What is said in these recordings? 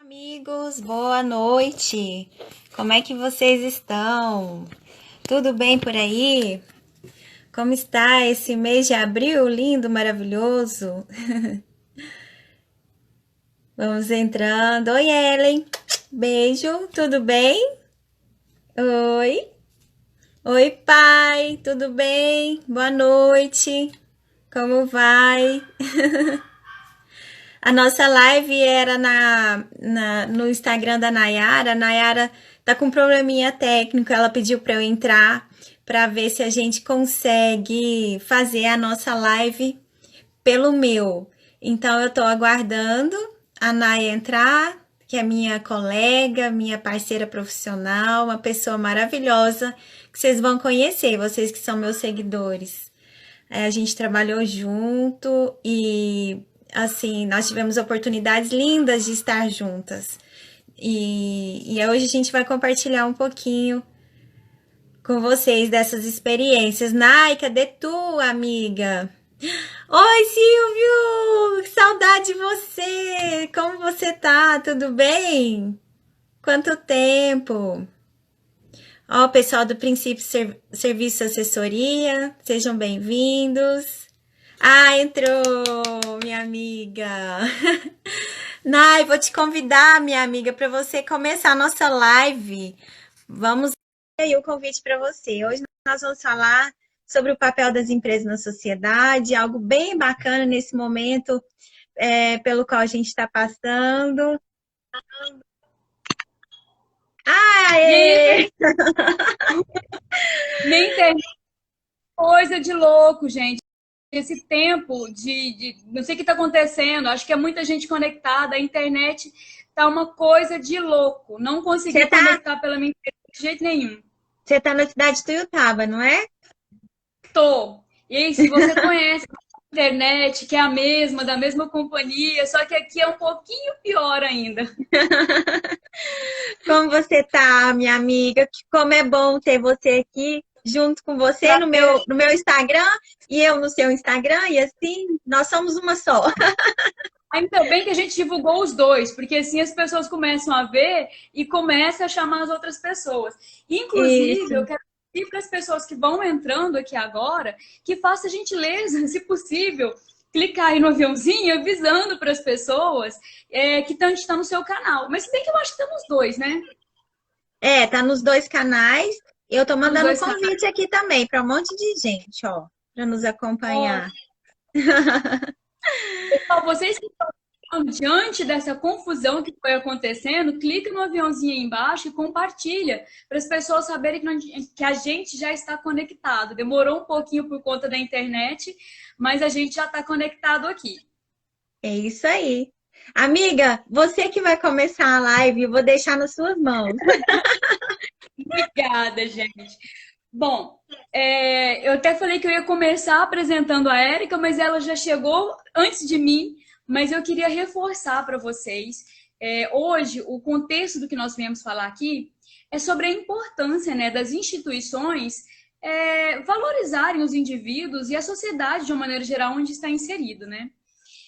Amigos, boa noite. Como é que vocês estão? Tudo bem por aí? Como está esse mês de abril lindo, maravilhoso? Vamos entrando. Oi, Ellen. Beijo, tudo bem? Oi. Oi, pai, tudo bem? Boa noite. Como vai? A nossa live era no Instagram da Nayara. A Nayara tá com um probleminha técnico. Ela pediu para eu entrar para ver se a gente consegue fazer a nossa live pelo meu. Então eu tô aguardando a Nay entrar, que é minha colega, minha parceira profissional, uma pessoa maravilhosa que vocês vão conhecer, vocês que são meus seguidores. A gente trabalhou junto e, assim, nós tivemos oportunidades lindas de estar juntas. E hoje a gente vai compartilhar um pouquinho com vocês dessas experiências. Nai, cadê tu, amiga? Oi, Silvio! Saudade de você! Como você tá? Tudo bem? Quanto tempo? Ó, pessoal do Princípio Serviço Assessoria, sejam bem-vindos. Ah, entrou, minha amiga. Nai, vou te convidar, minha amiga, para você começar a nossa live. Vamos aí o convite para você. Hoje nós vamos falar sobre o papel das empresas na sociedade, algo bem bacana nesse momento pelo qual a gente está passando. Aê! Gente, minha internet é coisa de louco, gente. Esse tempo não sei o que está acontecendo, acho que é muita gente conectada, a internet tá uma coisa de louco. Não Você consegui tá, conectar pela minha internet de jeito nenhum. você tá na cidade de Tuiutaba, não é? Tô. E aí, se você conhece a internet, que é a mesma, da mesma companhia, só que aqui é um pouquinho pior ainda. Como você tá, minha amiga? Como é bom ter você aqui junto com você no meu Instagram e eu no seu Instagram, e assim nós somos uma só. Ainda bem que a gente divulgou os dois, porque assim as pessoas começam a ver e começam a chamar as outras pessoas. Inclusive, eu Isso. quero pedir para as pessoas que vão entrando aqui agora que façam a gentileza, se possível, clicar aí no aviãozinho avisando para as pessoas que estão no seu canal. Mas se bem que eu acho que estamos dois, né? Tá nos dois canais. Eu tô Nos mandando dois canais. convite aqui também para um monte de gente, ó, para nos acompanhar. Pessoal, vocês que estão diante dessa confusão que foi acontecendo, clica no aviãozinho aí embaixo e compartilha para as pessoas saberem que a gente já está conectado. Demorou um pouquinho por conta da internet, mas a gente já está conectado aqui. É isso aí. Amiga, você que vai começar a live, eu vou deixar nas suas mãos. Obrigada, gente. Bom, eu até falei que eu ia começar apresentando a Érica, mas ela já chegou antes de mim. Mas eu queria reforçar para vocês, hoje, o contexto do que nós viemos falar aqui é sobre a importância, né, das instituições valorizarem os indivíduos e a sociedade de uma maneira geral onde está inserido, né?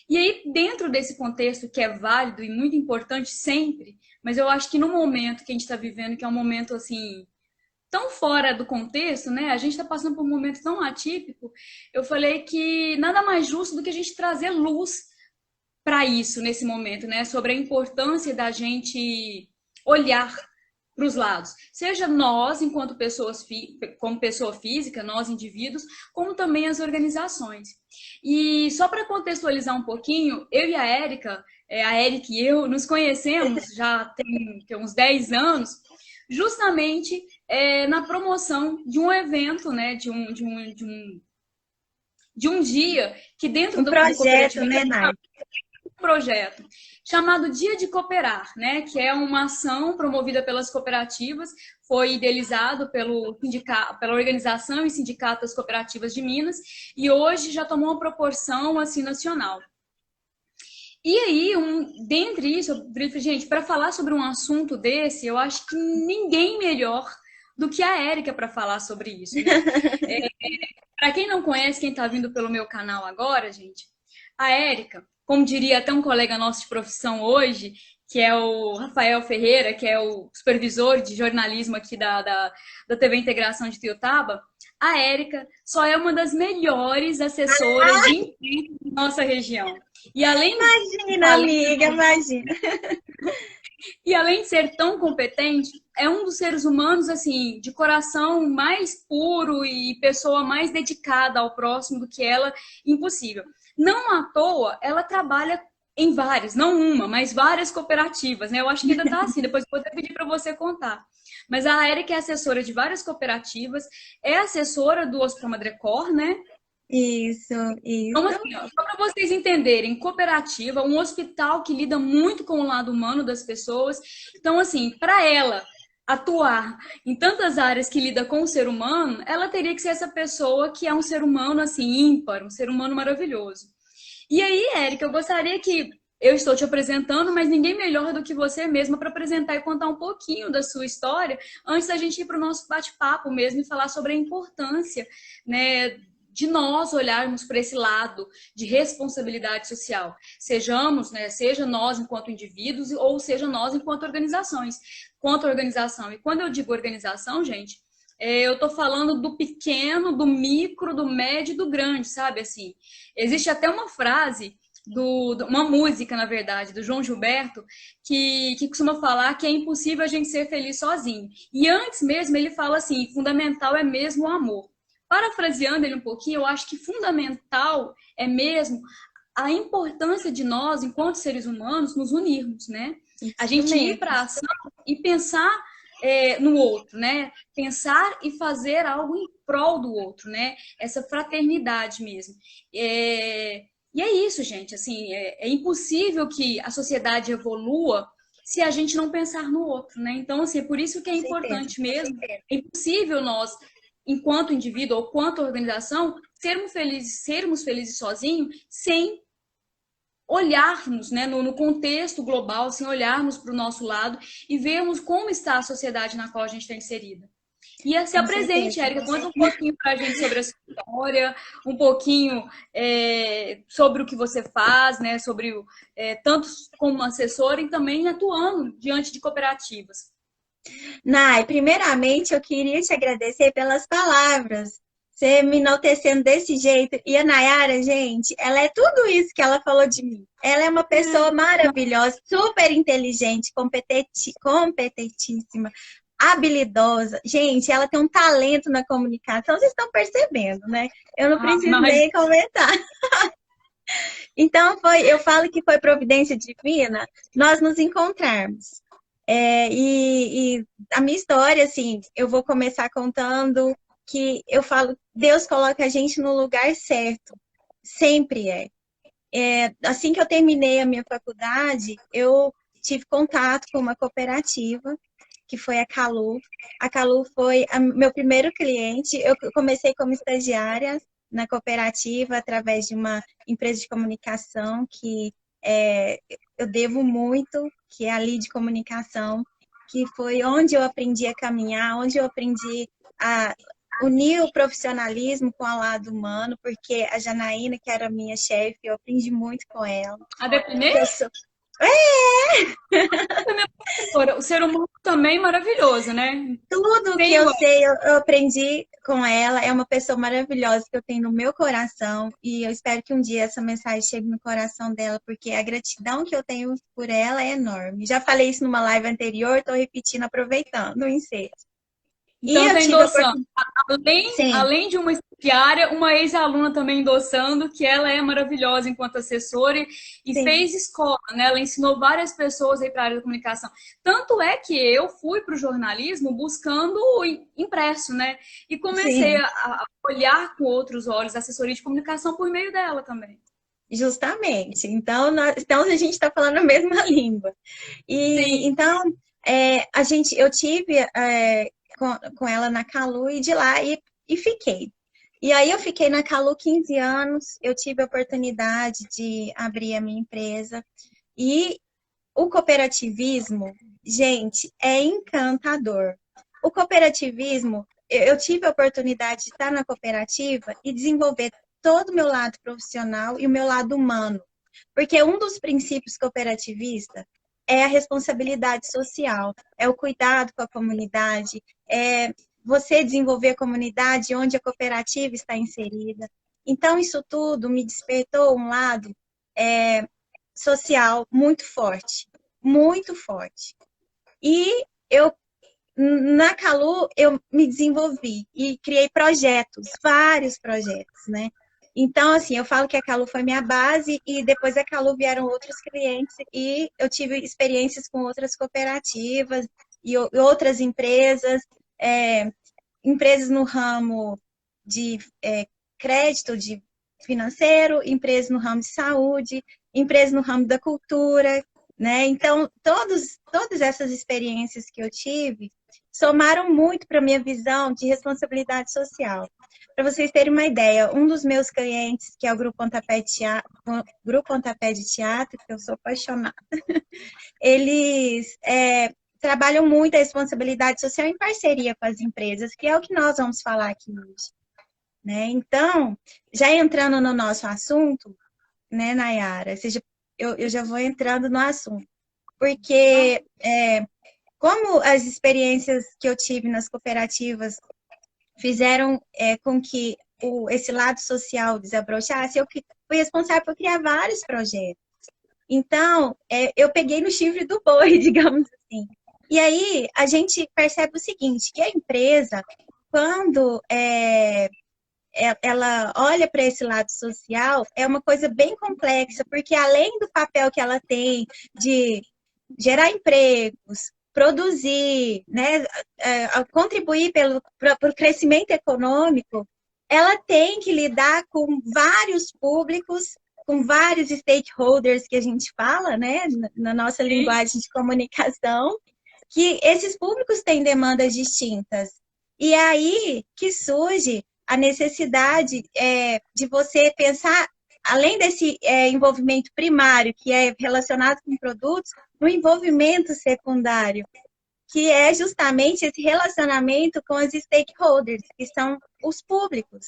E aí, dentro desse contexto que é válido e muito importante sempre, mas eu acho que no momento que a gente está vivendo, que é um momento assim tão fora do contexto, né? A gente está passando por um momento tão atípico. Eu falei que nada mais justo do que a gente trazer luz para isso nesse momento, né? Sobre a importância da gente olhar para os lados, seja nós enquanto como pessoa física, nós indivíduos, como também as organizações. E só para contextualizar um pouquinho, eu e a Érica e eu nos conhecemos já tem uns 10 anos, justamente na promoção de um evento, né? De um dia que dentro Um do projeto, cooperativismo né, Nai? projeto chamado Dia de Cooperar, né, que é uma ação promovida pelas cooperativas, foi idealizado pela Organização e Sindicato das Cooperativas de Minas e hoje já tomou uma proporção assim nacional. E aí, dentre isso, gente, para falar sobre um assunto desse, eu acho que ninguém melhor do que a Érica para falar sobre isso, né? Para quem não conhece, quem está vindo pelo meu canal agora, gente, a Érica, como diria até um colega nosso de profissão hoje, que é o Rafael Ferreira, que é o supervisor de jornalismo aqui da TV Integração de Tuiutaba, a Érica só é uma das melhores assessoras de imprensa da nossa região. E Imagina, além, amiga, imagina. e além de ser tão competente, é um dos seres humanos, assim, de coração mais puro e pessoa mais dedicada ao próximo do que ela, impossível. Não à toa, ela trabalha em várias, não uma, mas várias cooperativas, né? Eu acho que ainda tá assim, depois eu vou até pedir para você contar. Mas a Erika é assessora de várias cooperativas, é assessora do Hospital Madrecor, né? Isso, Então, isso. assim, ó, só para vocês entenderem, cooperativa, um hospital que lida muito com o lado humano das pessoas. Então, assim, para ela atuar em tantas áreas que lida com o ser humano, ela teria que ser essa pessoa que é um ser humano, assim, ímpar, um ser humano maravilhoso. E aí, Érica, eu gostaria que eu estou te apresentando, mas ninguém melhor do que você mesma para apresentar e contar um pouquinho da sua história antes da gente ir para o nosso bate-papo mesmo e falar sobre a importância, né, de nós olharmos para esse lado de responsabilidade social. Sejamos, né, seja nós enquanto indivíduos ou seja nós enquanto organizações. Quanto organização. E quando eu digo organização, gente, eu estou falando do pequeno, do micro, do médio e do grande, sabe? Assim, existe até uma frase uma música, na verdade, do João Gilberto, que costuma falar que é impossível a gente ser feliz sozinho. E antes mesmo ele fala assim, fundamental é mesmo o amor. Parafraseando ele um pouquinho, eu acho que fundamental é mesmo a importância de nós, enquanto seres humanos, nos unirmos, né? A Isso gente ir mesmo. para a ação e pensar no outro, né? Pensar e fazer algo em prol do outro, né? Essa fraternidade mesmo. E é isso, gente. Assim, é impossível que a sociedade evolua se a gente não pensar no outro, né? Então, assim, é por isso que é Com certeza. importante mesmo. É impossível nós, enquanto indivíduo ou quanto organização, sermos felizes sozinhos, sem olharmos, né, no contexto global, sem olharmos para o nosso lado e vermos como está a sociedade na qual a gente está inserida. E se Com apresente, certeza. Érica, conta um pouquinho para a gente sobre a sua história, um pouquinho sobre o que você faz, né, sobre tanto como assessora e também atuando diante de cooperativas. Nai, primeiramente eu queria te agradecer pelas palavras. Você me enaltecendo desse jeito. E a Nayara, gente, ela é tudo isso que ela falou de mim. Ela é uma pessoa maravilhosa, super inteligente, competentíssima, habilidosa. Gente, ela tem um talento na comunicação, vocês estão percebendo, né? Eu não preciso Mas nem comentar. Então, eu falo que foi providência divina nós nos encontrarmos. E a minha história, assim, eu vou começar contando que eu falo, Deus coloca a gente no lugar certo, sempre é. Assim que eu terminei a minha faculdade, eu tive contato com uma cooperativa, que foi a Calu. A Calu foi meu primeiro cliente. Eu comecei como estagiária na cooperativa através de uma empresa de comunicação que eu devo muito, que é a Lead Comunicação, que foi onde eu aprendi a caminhar, onde eu aprendi a unir o profissionalismo com o lado humano, porque a Janaína, que era minha chefe, eu aprendi muito com ela. a depender, Eu sou... o ser humano também é maravilhoso, né? Tudo que Tem eu igual. sei, eu aprendi com ela. É uma pessoa maravilhosa que eu tenho no meu coração. E eu espero que um dia essa mensagem chegue no coração dela, porque a gratidão que eu tenho por ela é enorme. Já falei isso numa live anterior, estou repetindo, aproveitando o ensejo. E Então, eu tá tive a endossando. oportunidade. Sim, Além de uma estagiária, uma ex-aluna também endossando que ela é maravilhosa enquanto assessora e sim, fez escola, né? Ela ensinou várias pessoas aí para a área da comunicação. Tanto é que eu fui para o jornalismo buscando o impresso, né? E comecei sim. a olhar com outros olhos a assessoria de comunicação por meio dela também. Justamente. Então a gente está falando a mesma língua. E Sim. então eu tive com ela na Calu e de lá e fiquei. E aí eu fiquei na Calu 15 anos, eu tive a oportunidade de abrir a minha empresa. E o cooperativismo, gente, é encantador. O cooperativismo, eu tive a oportunidade de estar na cooperativa e desenvolver todo o meu lado profissional e o meu lado humano. Porque um dos princípios cooperativistas é a responsabilidade social, é o cuidado com a comunidade, é você desenvolver a comunidade onde a cooperativa está inserida. Então, isso tudo me despertou um lado social muito forte, muito forte. E eu, na Calu, eu me desenvolvi e criei projetos, vários projetos, né? Então, assim, eu falo que a Calu foi minha base e depois da Calu vieram outros clientes e eu tive experiências com outras cooperativas e outras empresas, empresas no ramo de crédito de financeiro, empresas no ramo de saúde, empresas no ramo da cultura, né? Então, todas essas experiências que eu tive somaram muito para a minha visão de responsabilidade social. Para vocês terem uma ideia, um dos meus clientes, que é o Grupo Pontapé de Teatro, que eu sou apaixonada, eles trabalham muito a responsabilidade social em parceria com as empresas, que é o que nós vamos falar aqui hoje. Né? Então, já entrando no nosso assunto, né, Nayara, eu já vou entrando no assunto, porque como as experiências que eu tive nas cooperativas fizeram com que esse lado social desabrochasse, eu fui responsável por criar vários projetos. Então, eu peguei no chifre do boi, digamos assim. E aí, a gente percebe o seguinte, que a empresa, quando ela olha para esse lado social, é uma coisa bem complexa, porque além do papel que ela tem de gerar empregos, produzir, né, contribuir para o crescimento econômico, ela tem que lidar com vários públicos, com vários stakeholders que a gente fala, né, na nossa linguagem de comunicação, que esses públicos têm demandas distintas. E é aí que surge a necessidade de você pensar, além desse envolvimento primário, que é relacionado com produtos, no envolvimento secundário, que é justamente esse relacionamento com os stakeholders, que são os públicos,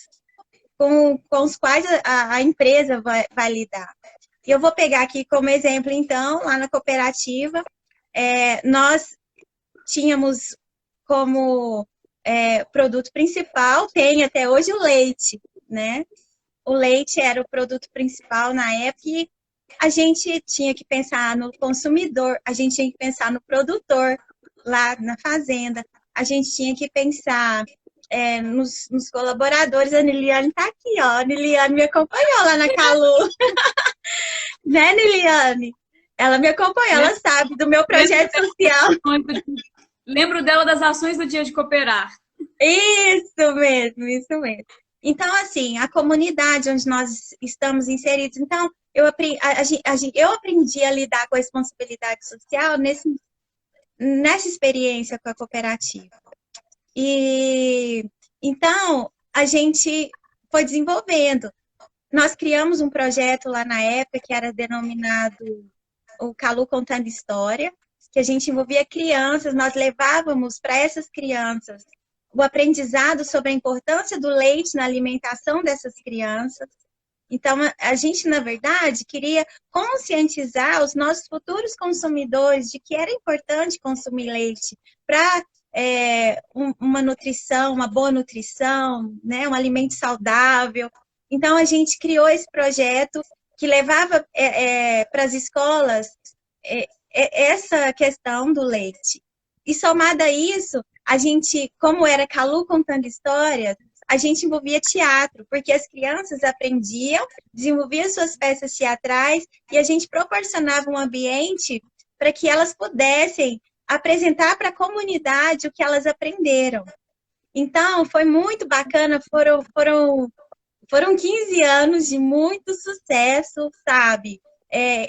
com os quais a empresa vai lidar. E eu vou pegar aqui como exemplo, então, lá na cooperativa, nós tínhamos como produto principal, tem até hoje o leite, né? O leite era o produto principal na época e a gente tinha que pensar no consumidor, a gente tinha que pensar no produtor lá na fazenda, a gente tinha que pensar nos colaboradores. A Niliane está aqui, ó. A Niliane me acompanhou lá na Calu. Né, Niliane? Ela me acompanhou, ela sabe do meu projeto social. Lembro dela das ações do Dia de Cooperar. Isso mesmo, isso mesmo. Então, assim, a comunidade onde nós estamos inseridos, então, eu aprendi a lidar com a responsabilidade social nessa experiência com a cooperativa. E, então, a gente foi desenvolvendo. Nós criamos um projeto lá na época que era denominado o Calu Contando História, que a gente envolvia crianças, nós levávamos para essas crianças o aprendizado sobre a importância do leite na alimentação dessas crianças. Então, a gente, na verdade, queria conscientizar os nossos futuros consumidores de que era importante consumir leite para uma nutrição, uma boa nutrição, né, um alimento saudável. Então, a gente criou esse projeto que levava para as escolas essa questão do leite. E somado a isso, a gente, como era Calu Contando Histórias, a gente envolvia teatro, porque as crianças aprendiam, desenvolviam suas peças teatrais e a gente proporcionava um ambiente para que elas pudessem apresentar para a comunidade o que elas aprenderam. Então, foi muito bacana, foram 15 anos de muito sucesso, sabe?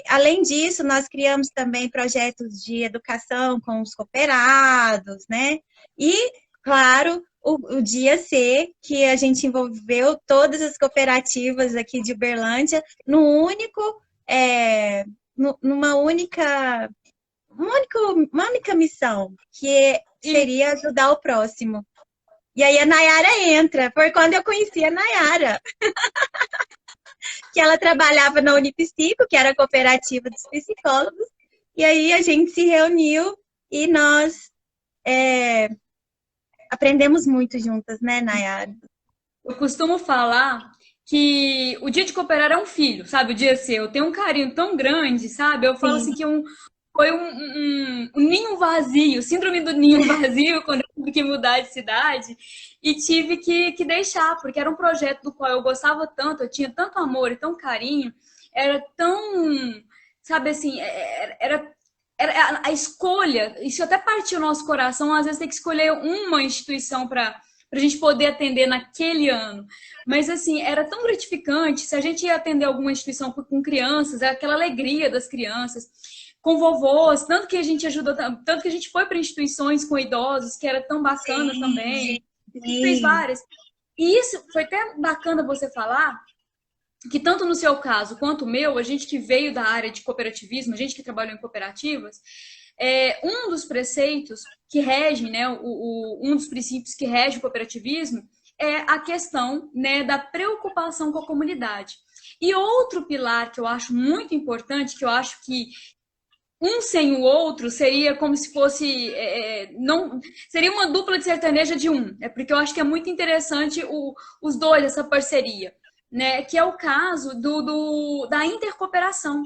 Além disso, nós criamos também projetos de educação com os cooperados, né? E, claro, o Dia C, que a gente envolveu todas as cooperativas aqui de Uberlândia numa única missão, que seria ajudar o próximo. E aí a Nayara entra, foi quando eu conheci a Nayara. Que ela trabalhava na Unipsico, que era a cooperativa dos psicólogos, E aí a gente se reuniu e nós é, aprendemos muito juntas, né, Nayara? Eu costumo falar que o dia de cooperar é um filho, sabe? O dia seu. Eu tenho um carinho tão grande, sabe? Eu falo assim Sim, que foi um ninho vazio, síndrome do ninho vazio, quando eu tive que mudar de cidade e tive que deixar, porque era um projeto do qual eu gostava tanto, eu tinha tanto amor e tão carinho, era tão, sabe assim, era a escolha, isso até partiu o nosso coração, às vezes tem que escolher uma instituição para a gente poder atender naquele ano. Mas, assim, era tão gratificante. Se a gente ia atender alguma instituição com crianças, é aquela alegria das crianças, com vovôs, tanto que a gente ajuda, tanto que a gente foi para instituições com idosos, que era tão bacana sim, também. A gente fez sim, várias. E isso foi até bacana você falar, que tanto no seu caso quanto o meu, a gente que veio da área de cooperativismo, a gente que trabalhou em cooperativas, um dos preceitos que regem, né, um dos princípios que rege o cooperativismo é a questão, né, da preocupação com a comunidade. E outro pilar que eu acho muito importante, que eu acho que um sem o outro seria como se fosse não seria uma dupla de sertaneja de um. É porque eu acho que é muito interessante os dois, essa parceria, né? Que é o caso da intercooperação,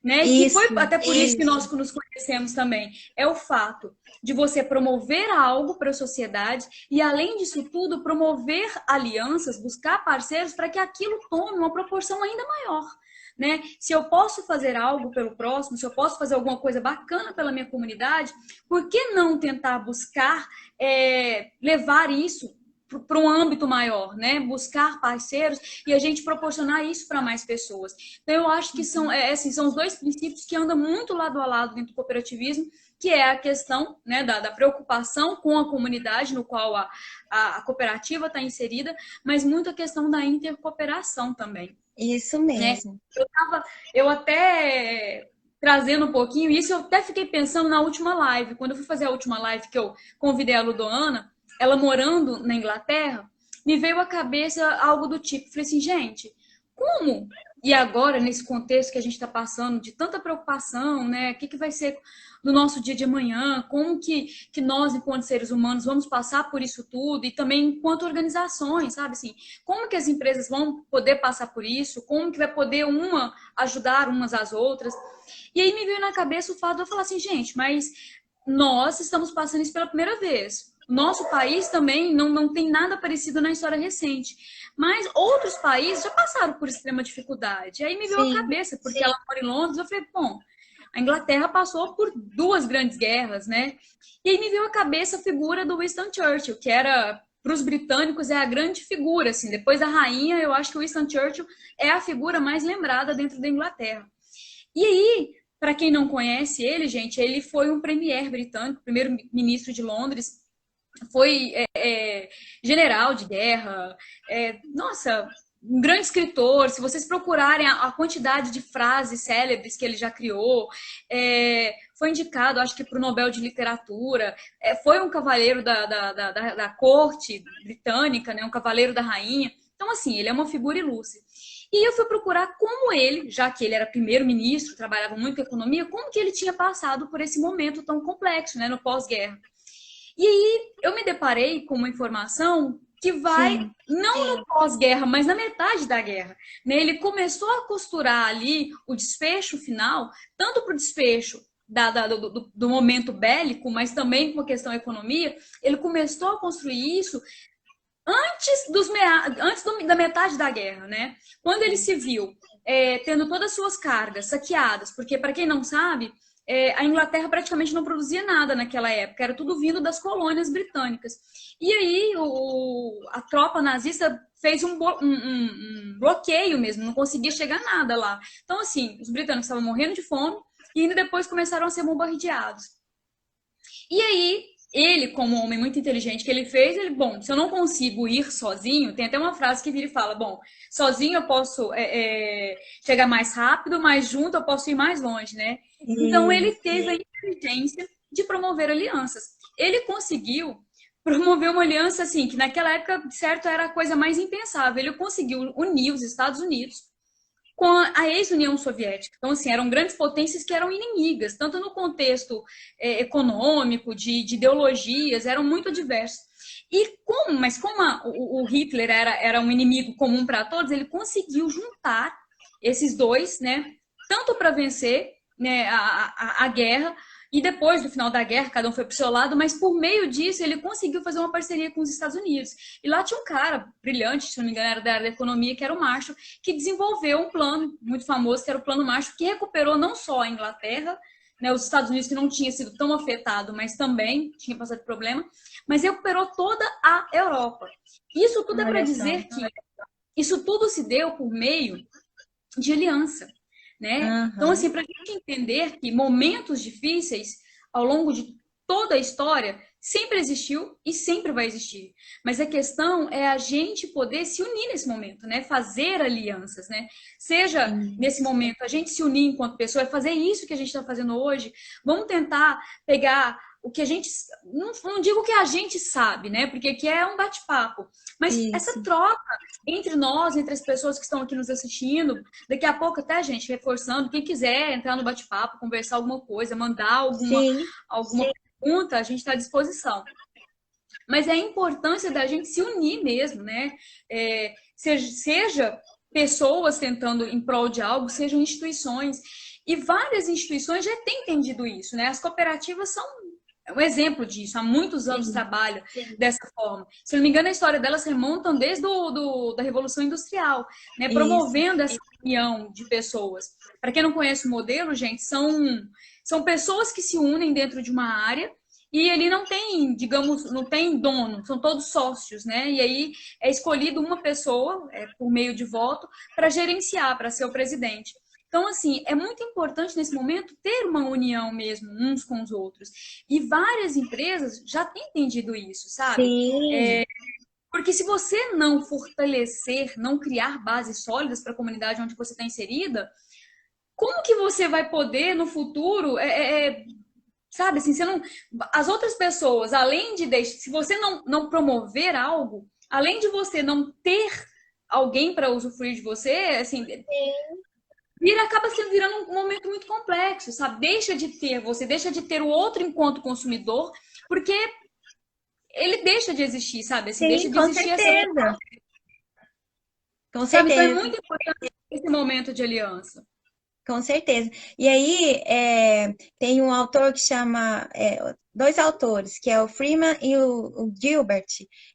né? Que foi isso, até por isso que isso, nós nos conhecemos também. É o fato de você promover algo para a sociedade e, além disso tudo, promover alianças, buscar parceiros para que aquilo tome uma proporção ainda maior. Né? Se eu posso fazer algo pelo próximo, se eu posso fazer alguma coisa bacana pela minha comunidade, por que não tentar buscar levar isso para um âmbito maior, né? Buscar parceiros e a gente proporcionar isso para mais pessoas. Então, eu acho que são os dois princípios que andam muito lado a lado dentro do cooperativismo, que é a questão, né, da preocupação com a comunidade no qual a cooperativa está inserida, mas muito a questão da intercooperação também, isso né? mesmo. Eu até trazendo um pouquinho, isso eu até fiquei pensando na última live. Quando eu fui fazer a última live que eu convidei a Ludoana, ela morando na Inglaterra, me veio à cabeça algo do tipo. Falei assim, gente, como? E agora, nesse contexto que a gente está passando, de tanta preocupação, né? O que vai ser do nosso dia de amanhã? Como que nós, enquanto seres humanos, vamos passar por isso tudo? E também enquanto organizações, sabe assim? Como que as empresas vão poder passar por isso? Como que vai poder uma ajudar umas às outras? E aí me veio na cabeça o fato de eu falar assim, gente, mas nós estamos passando isso pela primeira vez. Nosso país também não tem nada parecido na história recente. Mas outros países já passaram por extrema dificuldade. Aí me veio a Sim, cabeça, porque ela mora em Londres, eu falei, bom, a Inglaterra passou por duas grandes guerras, né? E aí me veio à cabeça a figura do Winston Churchill, que era, para os britânicos, é a grande figura, assim, depois da rainha, eu acho que o Winston Churchill é a figura mais lembrada dentro da Inglaterra. E aí, para quem não conhece ele, gente, ele foi um premier britânico, primeiro-ministro de Londres, foi general de guerra, nossa, um grande escritor. Se vocês procurarem a quantidade de frases célebres que ele já criou, foi indicado, acho que para o Nobel de Literatura, foi um cavaleiro da corte britânica, né, um cavaleiro da rainha. Então, assim, ele é uma figura ilustre. E eu fui procurar como ele, já que ele era primeiro-ministro, trabalhava muito com economia, como que ele tinha passado por esse momento tão complexo, né, no pós-guerra. E aí eu me deparei com uma informação que vai sim, não no pós-guerra, mas na metade da guerra. Né? Ele começou a costurar ali o desfecho final, tanto para o desfecho do momento bélico, mas também com a questão da economia. Ele começou a construir isso antes da metade da guerra, né? Quando ele se viu tendo todas as suas cargas saqueadas, porque para quem não sabe, a Inglaterra praticamente não produzia nada naquela época, era tudo vindo das colônias britânicas. E aí a tropa nazista fez um bloqueio mesmo, não conseguia chegar nada lá. Então, assim, os britânicos estavam morrendo de fome e ainda depois começaram a ser bombardeados. E aí, ele, como um homem muito inteligente que ele fez, bom, se eu não consigo ir sozinho, tem até uma frase que ele fala, bom, sozinho eu posso chegar mais rápido, mas junto eu posso ir mais longe, né? Então, ele isso, teve a inteligência de promover alianças. Ele conseguiu promover uma aliança, assim, que naquela época, certo, era a coisa mais impensável. Ele conseguiu unir os Estados Unidos com a ex-União Soviética. Então, assim, eram grandes potências que eram inimigas, tanto no contexto econômico, de ideologias, eram muito diversos. Mas como o Hitler era um inimigo comum para todos, ele conseguiu juntar esses dois, né, tanto para vencer, né, a guerra, e depois do final da guerra, cada um foi para o seu lado, mas por meio disso ele conseguiu fazer uma parceria com os Estados Unidos. E lá tinha um cara brilhante, se não me engano, era da área da economia, que era o Marshall, que desenvolveu um plano muito famoso, que era o Plano Marshall, que recuperou não só a Inglaterra, né, os Estados Unidos, que não tinha sido tão afetado, mas também tinha passado problema, mas recuperou toda a Europa. Isso tudo é para dizer que isso tudo se deu por meio de aliança, né? Então, assim, para a gente entender que momentos difíceis ao longo de toda a história sempre existiu e sempre vai existir. Mas a questão é a gente poder se unir nesse momento, né? Fazer alianças, né? Seja nesse momento a gente se unir enquanto pessoa, é fazer isso que a gente está fazendo hoje. Vamos tentar pegar o que a gente... Não digo que a gente sabe, né? Porque aqui é um bate-papo. Mas essa troca entre nós, entre as pessoas que estão aqui nos assistindo, daqui a pouco até a gente reforçando, quem quiser entrar no bate-papo, conversar alguma coisa, mandar alguma pergunta, a gente está à disposição. Mas é a importância da gente se unir mesmo, né? Seja pessoas tentando em prol de algo, sejam instituições. E várias instituições já têm entendido isso, né? As cooperativas são um exemplo disso. Há muitos anos trabalham dessa forma. Se não me engano, a história delas remontam desde da Revolução Industrial, né? Promovendo essa união de pessoas. Para quem não conhece o modelo, gente, são pessoas que se unem dentro de uma área e ele não tem, digamos, não tem dono, são todos sócios, né? E aí é escolhido uma pessoa, por meio de voto, para gerenciar, para ser o presidente. Então, assim, é muito importante nesse momento ter uma união mesmo, uns com os outros. E várias empresas já têm entendido isso, sabe? Sim. Porque se você não fortalecer, não criar bases sólidas para a comunidade onde você está inserida, como que você vai poder, no futuro, sabe, assim, você não... As outras pessoas, além de se você não promover algo, além de você não ter alguém para usufruir de você, assim... acaba virando um momento muito complexo, sabe? Você deixa de ter o outro enquanto consumidor, porque ele deixa de existir, sabe? Assim, deixa de existir certeza. Com sabe? certeza. Então é muito importante esse momento de aliança. Com certeza. E aí, tem um autor que chama... dois autores, que é o Freeman e o Gilbert.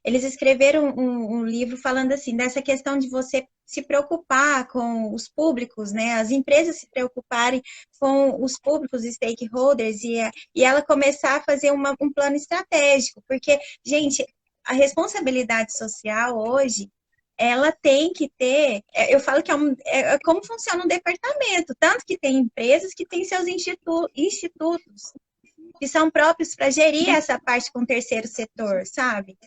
Eles escreveram um livro falando assim, dessa questão de você se preocupar com os públicos, né? As empresas se preocuparem com os públicos, os stakeholders, e ela começar a fazer um plano estratégico. Porque, gente, a responsabilidade social hoje ela tem que ter, eu falo que é como funciona um departamento, tanto que tem empresas que têm seus institutos, que são próprios para gerir essa parte com o terceiro setor, sabe?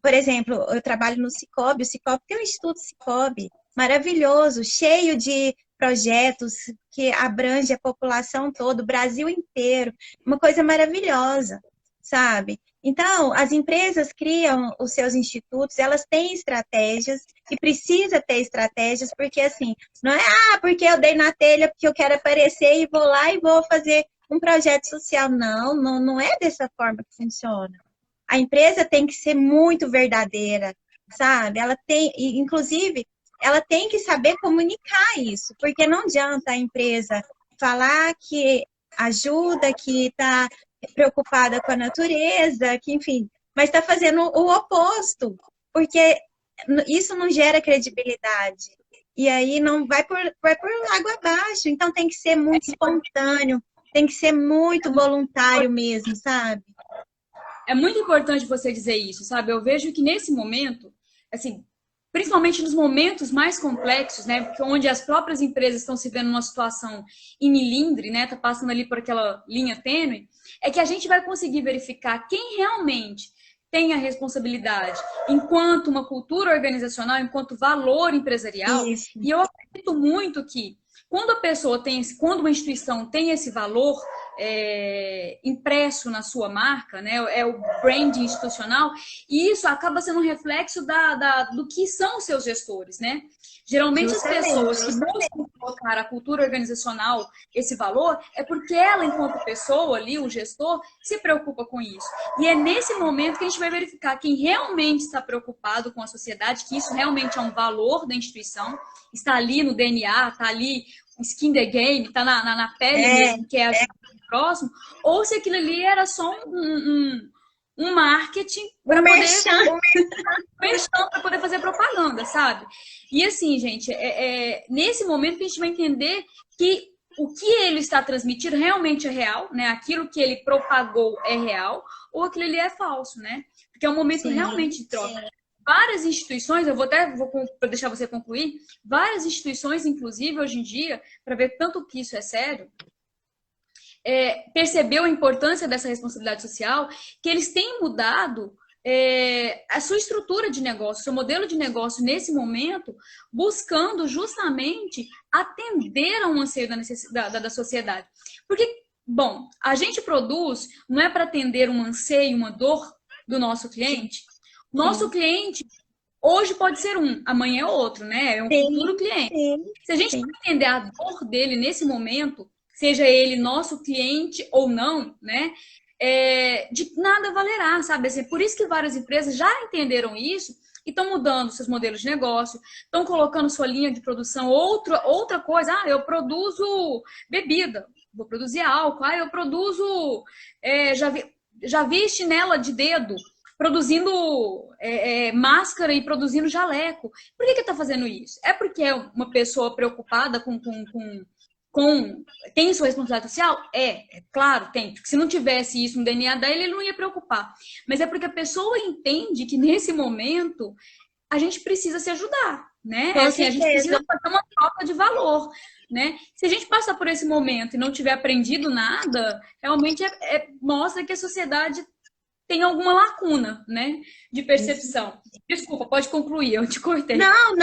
Por exemplo, eu trabalho no Sicoob, o Sicoob tem um Instituto Sicoob maravilhoso, cheio de projetos que abrange a população toda, o Brasil inteiro, uma coisa maravilhosa, sabe? Então, as empresas criam os seus institutos, elas têm estratégias, e precisa ter estratégias, porque assim, não é, porque eu dei na telha, porque eu quero aparecer e vou lá e vou fazer um projeto social. Não é dessa forma que funciona. A empresa tem que ser muito verdadeira, sabe? Ela tem, inclusive, ela tem que saber comunicar isso, porque não adianta a empresa falar que ajuda, que está preocupada com a natureza, que enfim, mas está fazendo o oposto, porque isso não gera credibilidade. E aí não vai por água abaixo. Então tem que ser muito espontâneo, tem que ser muito voluntário mesmo, sabe? É muito importante você dizer isso, sabe? Eu vejo que nesse momento, assim, principalmente nos momentos mais complexos, né, onde as próprias empresas estão se vendo numa situação em milindre, né, tá passando ali por aquela linha tênue, é que a gente vai conseguir verificar quem realmente tem a responsabilidade enquanto uma cultura organizacional, enquanto valor empresarial. Isso. E eu acredito muito que quando uma instituição tem esse valor impresso na sua marca, né? É o branding institucional, e isso acaba sendo um reflexo do que são os seus gestores, né? Geralmente as pessoas que buscam colocar a cultura organizacional esse valor é porque ela, enquanto pessoa ali, o gestor, se preocupa com isso. E é nesse momento que a gente vai verificar quem realmente está preocupado com a sociedade, que isso realmente é um valor da instituição, está ali no DNA, está ali o skin the game, está na pele mesmo, que é ajudar o próximo, ou se aquilo ali era só um marketing para poder fazer propaganda, sabe? E assim, gente, nesse momento que a gente vai entender que o que ele está transmitindo realmente é real, né? Aquilo que ele propagou é real, ou aquilo ali é falso, né? Porque é um momento realmente de troca. Sim. Várias instituições, vou deixar você concluir, várias instituições, inclusive, hoje em dia, para ver tanto que isso é sério, percebeu a importância dessa responsabilidade social, que eles têm mudado a sua estrutura de negócio, seu modelo de negócio nesse momento, buscando justamente atender a um anseio da sociedade. Porque, bom, a gente produz, não é para atender um anseio, uma dor do nosso cliente. Nosso cliente hoje pode ser um, amanhã é outro, né? É um futuro cliente. Se a gente não entender a dor dele nesse momento, seja ele nosso cliente ou não, né? De nada valerá, sabe? Assim, por isso que várias empresas já entenderam isso e estão mudando seus modelos de negócio, estão colocando sua linha de produção outra coisa. Ah, eu produzo bebida, vou produzir álcool. Ah, eu produzo... já vi chinela de dedo produzindo máscara e produzindo jaleco. Por que está fazendo isso? É porque é uma pessoa preocupada tem sua responsabilidade social? Claro, tem. Porque se não tivesse isso no DNA dele, ele não ia preocupar. Mas é porque a pessoa entende que nesse momento a gente precisa se ajudar, né? Assim, a gente precisa fazer uma troca de valor, né? Se a gente passar por esse momento e não tiver aprendido nada, realmente mostra que a sociedade tem alguma lacuna, né, de percepção. Desculpa, pode concluir, eu te cortei. Não,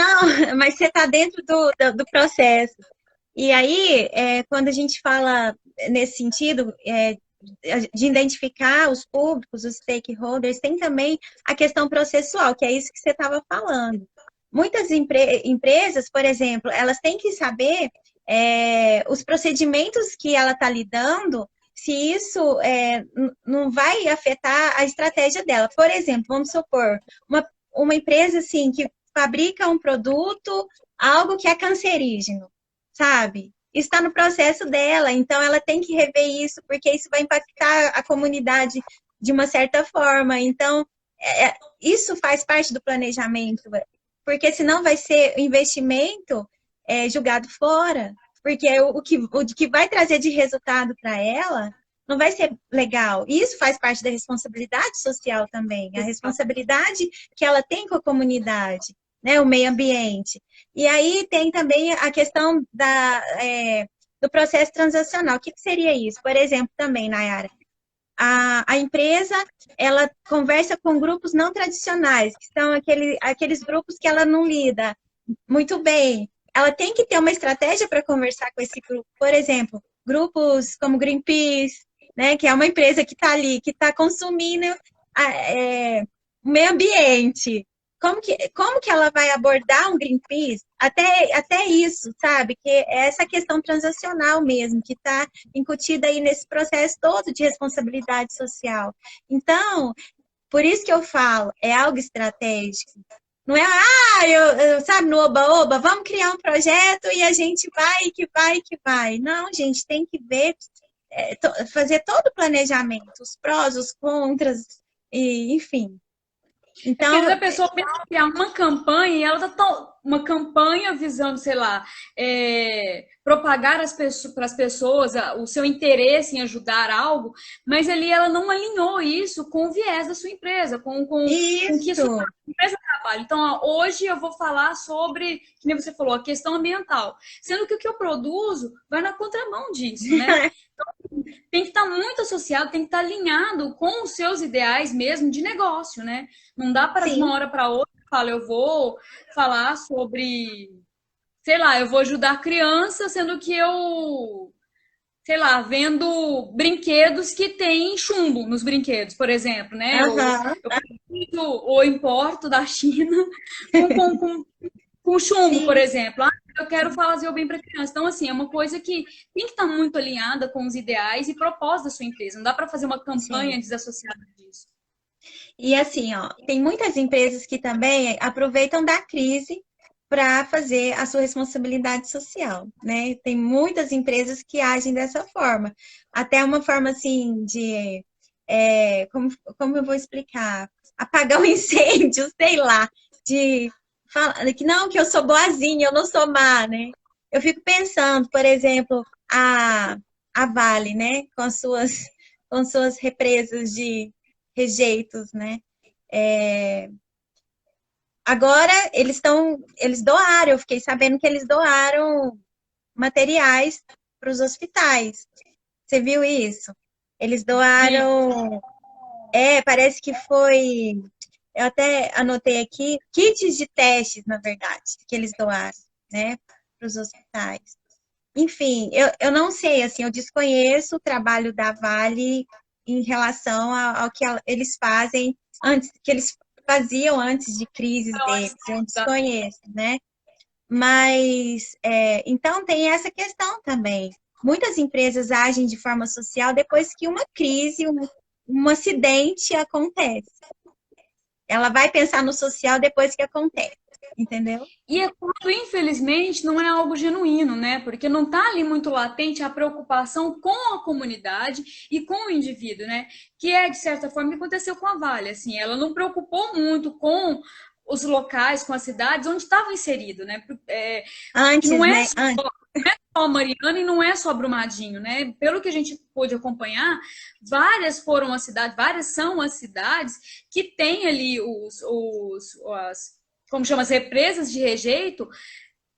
mas você está dentro do processo. E aí, quando a gente fala nesse sentido de identificar os públicos, os stakeholders, tem também a questão processual, que é isso que você estava falando. Muitas empresas, por exemplo, elas têm que saber os procedimentos que ela está lidando, se isso não vai afetar a estratégia dela. Por exemplo, vamos supor, uma empresa assim, que fabrica um produto, algo que é cancerígeno, sabe? Está no processo dela, então ela tem que rever isso, porque isso vai impactar a comunidade de uma certa forma. Então, isso faz parte do planejamento, porque senão vai ser investimento julgado fora, porque o que vai trazer de resultado para ela não vai ser legal. Isso faz parte da responsabilidade social também, a responsabilidade que ela tem com a comunidade, né, o meio ambiente. E aí tem também a questão do processo transacional. O que seria isso? Por exemplo, também, Nayara, a empresa, ela conversa com grupos não tradicionais, que são aqueles grupos que ela não lida muito bem. Ela tem que ter uma estratégia para conversar com esse grupo. Por exemplo, grupos como Greenpeace, né, que é uma empresa que está ali, que está consumindo o meio ambiente. Como que ela vai abordar um Greenpeace? Até isso, sabe? Que é essa questão transacional mesmo, que está incutida aí nesse processo todo de responsabilidade social. Então, por isso que eu falo, é algo estratégico. Não é, sabe, no oba-oba, vamos criar um projeto e a gente que vai. Não, gente, tem que ver, fazer todo o planejamento, os prós, os contras, enfim. Então, porque a pessoa pensa em criar uma campanha e ela tá uma campanha visando, sei lá, propagar para as pessoas o seu interesse em ajudar algo, mas ali ela não alinhou isso com o viés da sua empresa, com que a sua empresa trabalha. Então, hoje eu vou falar sobre, que nem você falou, a questão ambiental, sendo que o que eu produzo vai na contramão disso, né? Então, tem que estar muito associado, tem que estar alinhado com os seus ideais mesmo de negócio, né? Não dá para de uma hora para outra falar, eu vou falar sobre, sei lá, eu vou ajudar criança, sendo que eu sei lá, vendo brinquedos que tem chumbo nos brinquedos, por exemplo, né? Aham, Eu preciso ou importo da China com, com, com, com chumbo, por sim, exemplo. Ah, eu quero fazer o bem para criança. Então, assim, é uma coisa que tem que estar muito alinhada com os ideais e propósitos da sua empresa. Não dá para fazer uma sim. campanha desassociada disso. E assim, ó, tem muitas empresas que também aproveitam da crise para fazer a sua responsabilidade social, né? Tem muitas empresas que agem dessa forma. Até uma forma assim de, como eu vou explicar? Apagar o incêndio, sei lá, de falar que não, que eu sou boazinha, eu não sou má, né? Eu fico pensando, por exemplo, a Vale, né? Com suas represas de rejeitos, né? É, agora eles doaram, eu fiquei sabendo que eles doaram materiais para os hospitais. Você viu isso? Eles Vi. doaram, parece que foi, eu até anotei aqui, kits de testes, na verdade, que eles doaram, né, para os hospitais. Enfim, eu não sei, assim, eu desconheço o trabalho da Vale em relação ao que eles fazem antes, que eles faziam antes de crises deles, eu desconheço, né? Mas, então tem essa questão também. Muitas empresas agem de forma social depois que uma crise, um acidente acontece. Ela vai pensar no social depois que acontece, entendeu? E é quando, infelizmente, não é algo genuíno, né? Porque não está ali muito latente a preocupação com a comunidade e com o indivíduo, né? Que é, de certa forma, o que aconteceu com a Vale. Assim, ela não preocupou muito com os locais, com as cidades onde estava inserido, né? Que não Antes, é né? Antes, só Mariana e não é só Brumadinho, né? Pelo que a gente pôde acompanhar, várias foram as cidades, várias são as cidades que têm ali como chama, as represas de rejeito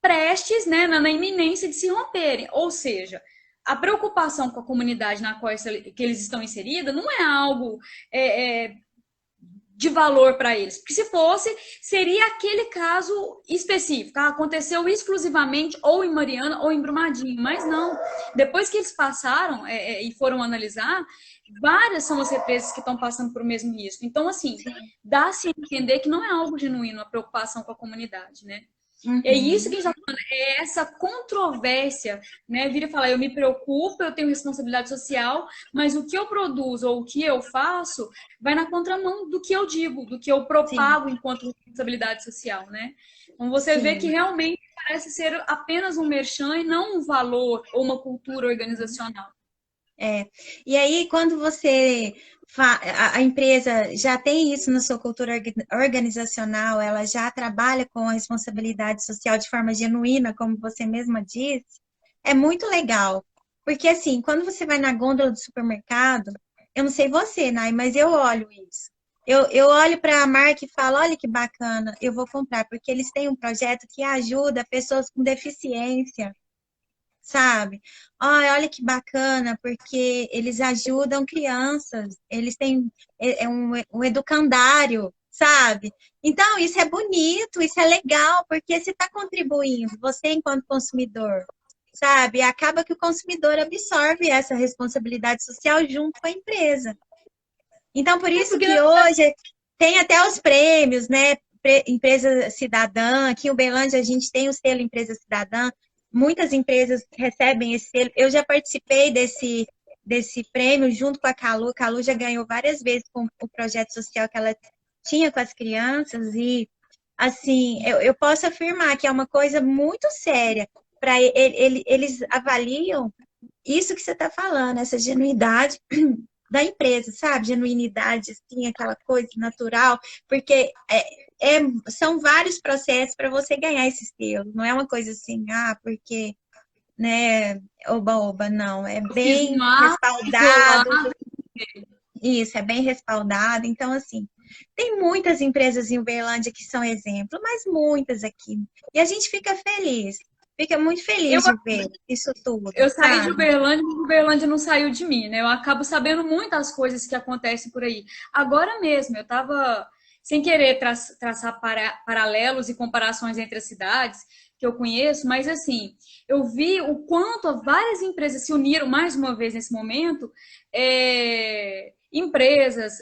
prestes, né, na iminência de se romperem. Ou seja, a preocupação com a comunidade na qual que eles estão inseridos não é algo de valor para eles. Porque se fosse, seria aquele caso específico. Aconteceu exclusivamente ou em Mariana ou em Brumadinho. Mas não. Depois que eles passaram e foram analisar, várias são as represas que estão passando por o mesmo risco. Então, assim, sim. dá-se a entender que não é algo genuíno a preocupação com a comunidade, né? É isso que a Uhum. gente está falando, é essa controvérsia, né? Vira e fala, eu me preocupo, eu tenho responsabilidade social, mas o que eu produzo ou o que eu faço vai na contramão do que eu digo, do que eu Sim, propago enquanto responsabilidade social, né? Então você vê que sim. realmente parece ser apenas um merchan e não um valor ou uma cultura organizacional. É. E aí, quando a empresa já tem isso na sua cultura organizacional, ela já trabalha com a responsabilidade social de forma genuína, como você mesma disse, é muito legal. Porque assim, quando você vai na gôndola do supermercado, eu não sei você, Nai, mas eu olho isso. Eu olho para a marca e falo, olha que bacana, eu vou comprar, porque eles têm um projeto que ajuda pessoas com deficiência, sabe? Ai, olha que bacana, porque eles ajudam crianças, eles têm um educandário, sabe? Então, isso é bonito, isso é legal, porque você está contribuindo, você enquanto consumidor, sabe? Acaba que o consumidor absorve essa responsabilidade social junto com a empresa. Então, por É isso porque que hoje tem até os prêmios, né? Empresa cidadã, aqui em Uberlândia a gente tem o selo Empresa Cidadã, muitas empresas recebem esse selo. Eu já participei desse prêmio junto com a Calu já ganhou várias vezes com o projeto social que ela tinha com as crianças, e assim, eu posso afirmar que é uma coisa muito séria. Para eles avaliam isso que você está falando, essa genuidade da empresa, sabe? Genuinidade, assim, aquela coisa natural, porque são vários processos para você ganhar esse selo. Não é uma coisa assim, porque, né, oba-oba, não. É eu fiz bem um A, ficou lá. respaldado, isso, é bem respaldado. Então, assim, tem muitas empresas em Uberlândia que são exemplo, mas muitas aqui. E a gente fica muito Eu feliz de ver isso tudo, Eu saí de sabe? Uberlândia, mas Uberlândia não saiu de mim, né? Eu acabo sabendo muitas coisas que acontecem por aí. Agora mesmo, eu estava sem querer traçar paralelos e comparações entre as cidades. que eu conheço, mas assim, eu vi o quanto várias empresas se uniram mais uma vez nesse momento, empresas,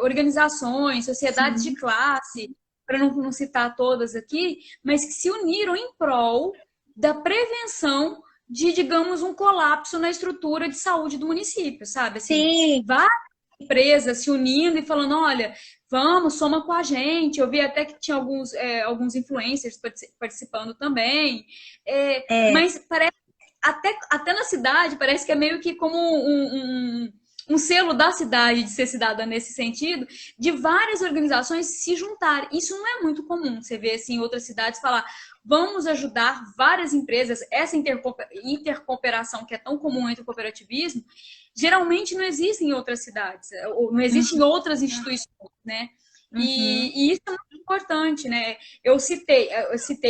organizações, sociedades de Sim. classe, para não citar todas aqui, mas que se uniram em prol da prevenção de, digamos, um colapso na estrutura de saúde do município, sabe? Assim, Sim, várias empresas se unindo e falando, olha, vamos, soma com a gente. Eu vi até que tinha alguns influencers participando também. é. Mas parece, até na cidade, parece que é meio que como um selo da cidade, de ser cidadã nesse sentido, de várias organizações se juntarem. Isso não é muito comum. Você vê assim, em outras cidades falar, vamos ajudar várias empresas, essa intercooperação que é tão comum entre o cooperativismo, geralmente não existe em outras cidades, ou não existe em outras instituições, né? Uhum. E isso é muito importante, né? Eu citei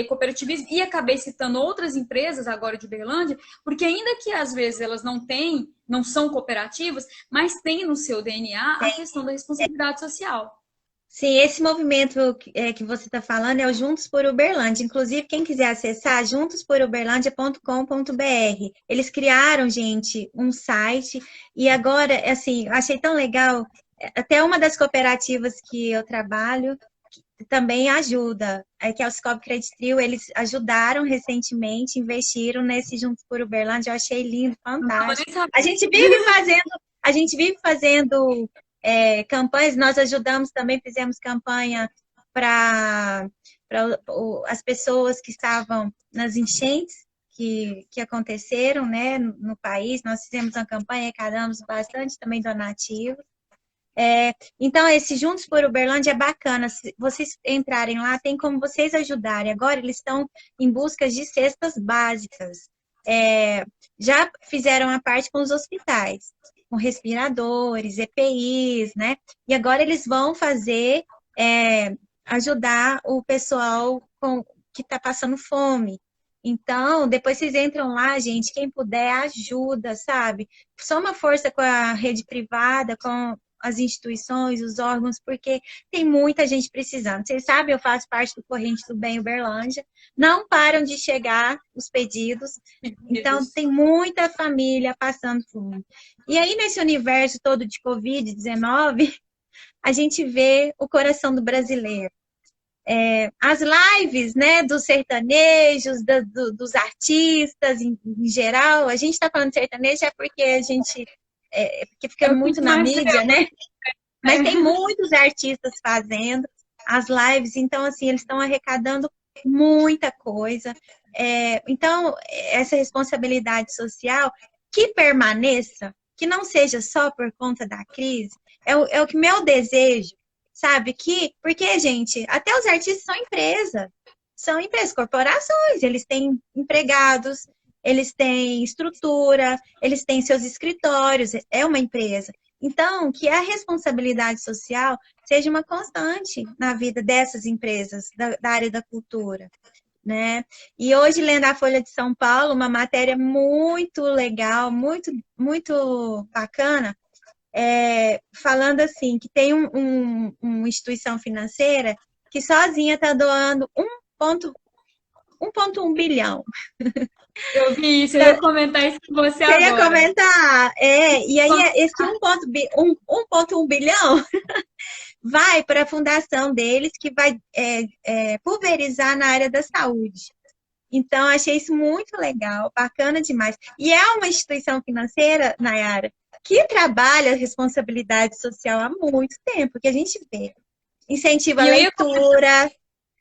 cooperativismo e acabei citando outras empresas agora de Uberlândia, porque ainda que às vezes elas não são cooperativas, mas têm no seu DNA a questão da responsabilidade social. Sim, esse movimento que você está falando é o Juntos por Uberlândia. Inclusive, quem quiser acessar, juntosporuberlândia.com.br. Eles criaram, gente, um site e agora, assim, eu achei tão legal. Até uma das cooperativas que eu trabalho também ajuda, que é o Cicobi Credit Trio, eles ajudaram recentemente, investiram nesse Juntos por Uberlândia. Eu achei lindo, Não estava fantástico. nem A sabendo. gente vive fazendo, a gente vive fazendo campanhas, nós ajudamos também, fizemos campanha para as pessoas que estavam nas enchentes que aconteceram, né, no país. Nós fizemos uma campanha, arrecadamos bastante também donativos. Então, esse Juntos por Uberlândia é bacana. Se vocês entrarem lá, tem como vocês ajudarem. Agora, eles estão em busca de cestas básicas. É, já fizeram a parte com os hospitais, com respiradores, EPIs, né? E agora eles vão fazer, ajudar o pessoal que está passando fome. Então, depois vocês entram lá, gente, quem puder, ajuda, sabe? Só uma força com a rede privada, com as instituições, os órgãos, porque tem muita gente precisando. Vocês sabem, eu faço parte do Corrente do Bem Uberlândia, não param de chegar os pedidos, então tem muita família passando fome. E aí, nesse universo todo de Covid-19, a gente vê o coração do brasileiro. As lives, né, dos sertanejos, dos artistas em geral, a gente está falando de sertanejo é porque a gente porque fica É o muito que na mais mídia, vemos. né? Mas tem muitos artistas fazendo as lives, então, assim, eles estão arrecadando muita coisa. Então, essa responsabilidade social que permaneça, que não seja só por conta da crise, é o que meu desejo, sabe? Porque, gente, até os artistas são empresas, corporações, eles têm empregados, eles têm estrutura, eles têm seus escritórios, é uma empresa. Então, que a responsabilidade social seja uma constante na vida dessas empresas da área da cultura, né? E hoje, lendo a Folha de São Paulo, uma matéria muito legal, muito, muito bacana, falando assim, que tem uma instituição financeira que sozinha está doando 1,1 bilhão. Eu vi isso, eu ia comentar isso com você Você ia agora. comentar, e aí esse 1,1 bilhão vai para a fundação deles, que vai pulverizar na área da saúde. Então, achei isso muito legal, bacana demais. E é uma instituição financeira, Nayara, que trabalha a responsabilidade social há muito tempo, que a gente vê. Incentiva a E eu ia leitura,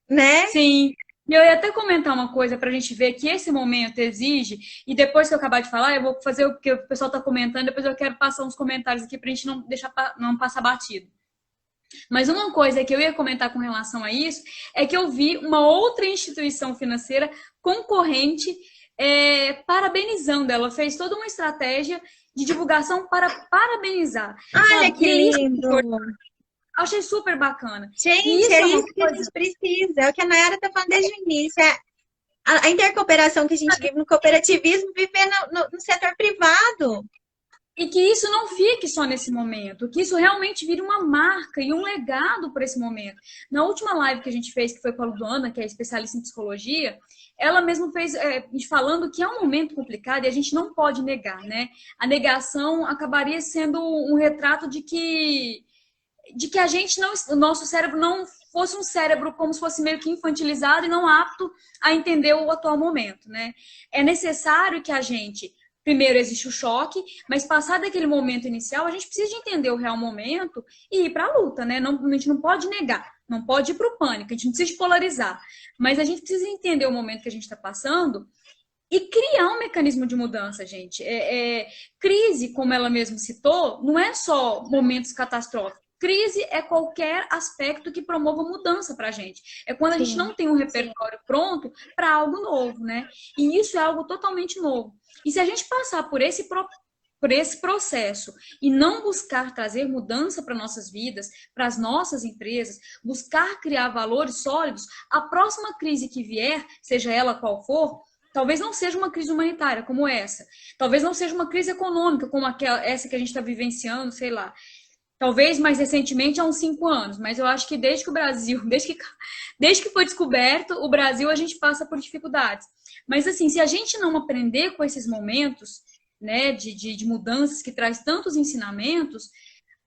né? Sim. E eu ia até comentar uma coisa para a gente ver que esse momento exige, e depois que eu acabar de falar, eu vou fazer o que o pessoal está comentando, depois eu quero passar uns comentários aqui para a gente não deixar não passar batido. Mas uma coisa que eu ia comentar com relação a isso é que eu vi uma outra instituição financeira concorrente parabenizando. Ela fez toda uma estratégia de divulgação para parabenizar, Olha sabe? que E é isso que lindo! eu achei super bacana. E Gente, isso é é uma isso que a coisa. gente precisa, é o que a Nayara está falando desde o início. A intercooperação que a gente vive no cooperativismo, viver no setor privado. E que isso não fique só nesse momento, que isso realmente vire uma marca e um legado para esse momento. Na última live que a gente fez, que foi com a Luana, que é especialista em psicologia, ela mesma fez, falando que é um momento complicado e a gente não pode negar, né? A negação acabaria sendo um retrato de que a gente não, o nosso cérebro não fosse um cérebro como se fosse meio que infantilizado e não apto a entender o atual momento, né? É necessário que a gente, primeiro existe o choque, mas passado aquele momento inicial, a gente precisa de entender o real momento e ir para a luta, né? Não, a gente não pode negar, não pode ir para o pânico, a gente não precisa de polarizar, mas a gente precisa entender o momento que a gente está passando e criar um mecanismo de mudança, gente. Crise, como ela mesma citou, não é só momentos catastróficos. Crise é qualquer aspecto que promova mudança para a gente. É quando a gente Sim, não tem um repertório pronto para algo novo, né? E isso é algo totalmente novo. E se a gente passar por esse processo e não buscar trazer mudança para nossas vidas, para as nossas empresas, buscar criar valores sólidos, a próxima crise que vier, seja ela qual for, talvez não seja uma crise humanitária como essa. Talvez não seja uma crise econômica como essa que a gente está vivenciando, sei lá. Talvez mais recentemente, há uns 5 anos, mas eu acho que desde que o Brasil, desde que foi descoberto, o Brasil a gente passa por dificuldades. Mas assim, se a gente não aprender com esses momentos, né, de mudanças que traz tantos ensinamentos,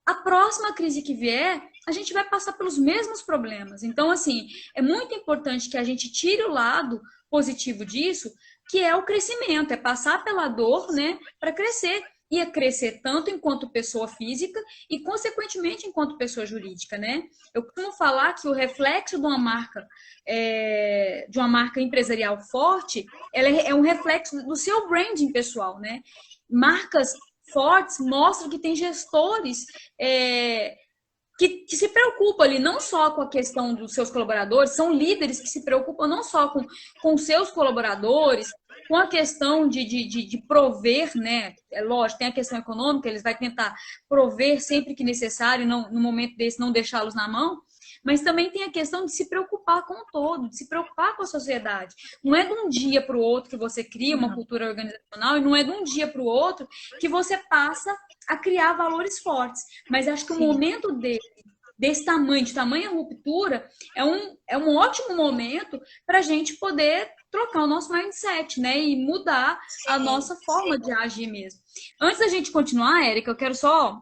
a próxima crise que vier, a gente vai passar pelos mesmos problemas. Então, assim, é muito importante que a gente tire o lado positivo disso, que é o crescimento, é passar pela dor, né, para crescer. E é crescer tanto enquanto pessoa física e, consequentemente, enquanto pessoa jurídica, né? Eu costumo falar que o reflexo de uma marca empresarial forte, ela é um reflexo do seu branding pessoal, né? Marcas fortes mostram que tem gestores que se preocupam ali não só com a questão dos seus colaboradores, são líderes que se preocupam não só com seus colaboradores, com a questão de prover, né? É lógico, tem a questão econômica, eles vão tentar prover sempre que necessário, não, no momento desse não deixá-los na mão, mas também tem a questão de se preocupar com o todo, de se preocupar com a sociedade. Não é de um dia para o outro que você cria uma cultura organizacional e não é de um dia para o outro que você passa a criar valores fortes. Mas acho que o sim. momento desse tamanho, de tamanha ruptura, é um ótimo momento para a gente poder trocar o nosso mindset, né? E mudar a nossa forma de agir mesmo. Antes da gente continuar, Érica, eu quero só.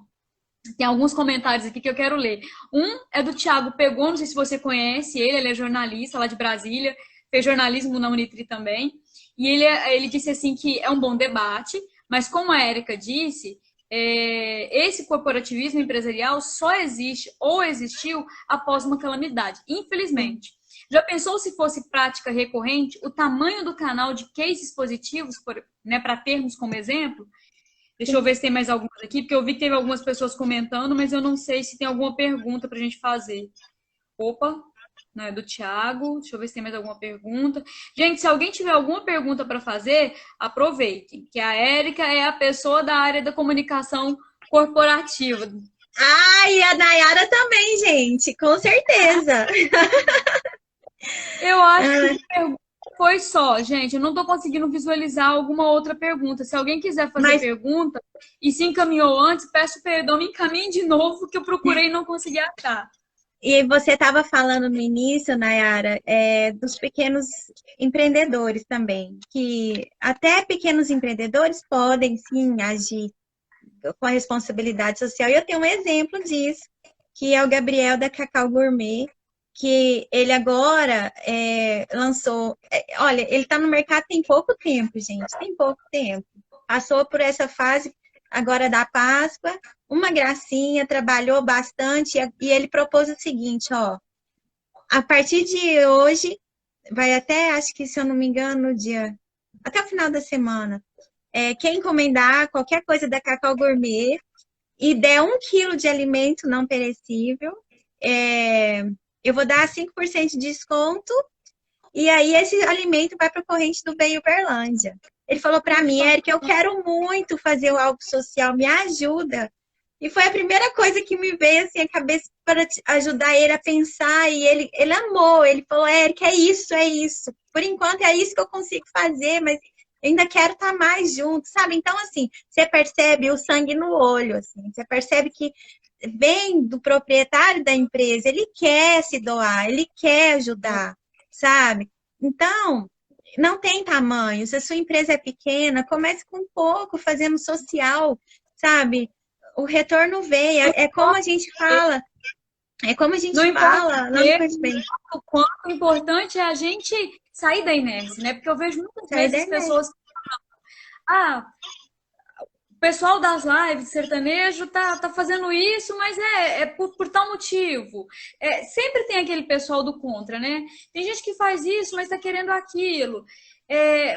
Tem alguns comentários aqui que eu quero ler. Um é do Thiago Pegou, não sei se você conhece ele é jornalista lá de Brasília, fez jornalismo na Unitri também. E ele disse assim que é um bom debate, mas como a Érica disse, esse corporativismo empresarial só existe ou existiu após uma calamidade, infelizmente. Já pensou se fosse prática recorrente o tamanho do canal de cases positivos, né, para termos como exemplo? Deixa eu ver se tem mais algumas aqui, porque eu vi que teve algumas pessoas comentando, mas eu não sei se tem alguma pergunta para a gente fazer. Opa, não é do Thiago. Deixa eu ver se tem mais alguma pergunta. Gente, se alguém tiver alguma pergunta para fazer, aproveitem, que a Érica é a pessoa da área da comunicação corporativa. Ah, e a Nayara também, gente, com certeza. Eu acho que Ah, de pergunta foi só, gente. Eu não estou conseguindo visualizar alguma outra pergunta. Se alguém quiser fazer mas pergunta e se encaminhou antes, peço perdão, me encaminhe de novo, que eu procurei e não consegui achar. e você estava falando no início, Nayara, dos pequenos empreendedores também, que até pequenos empreendedores podem sim agir com a responsabilidade social. E eu tenho um exemplo disso, que é o Gabriel da Cacau Gourmet, que ele agora lançou. Olha, ele está no mercado tem pouco tempo, gente, tem pouco tempo. Passou por essa fase agora da Páscoa, uma gracinha, trabalhou bastante e ele propôs o seguinte, ó, a partir de hoje, vai até, acho que se eu não me engano, até o final da semana, quem encomendar qualquer coisa da Cacau Gourmet e der 1 quilo de alimento não perecível, eu vou dar 5% de desconto e aí esse alimento vai para a corrente do Bem Uberlândia. Ele falou para mim, Érica, eu quero muito fazer algo social, me ajuda. E foi a primeira coisa que me veio assim à cabeça para ajudar ele a pensar. E ele amou, ele falou, Érica, é isso, é isso. Por enquanto é isso que eu consigo fazer, mas ainda quero estar mais junto, sabe? Então, assim, você percebe o sangue no olho, assim, você percebe que vem do proprietário da empresa, ele quer se doar, ele quer ajudar, sabe? Então, não tem tamanho. Se a sua empresa é pequena, comece com pouco, fazendo social, sabe? O retorno vem, é como a gente fala, Não importa lá no Facebook, o quanto importante é a gente sair da inércia, né? Porque eu vejo muitas sai vezes da as net. pessoas, ah, o pessoal das lives de sertanejo tá fazendo isso, mas é por tal motivo. Sempre tem aquele pessoal do contra, né? Tem gente que faz isso, mas tá querendo aquilo.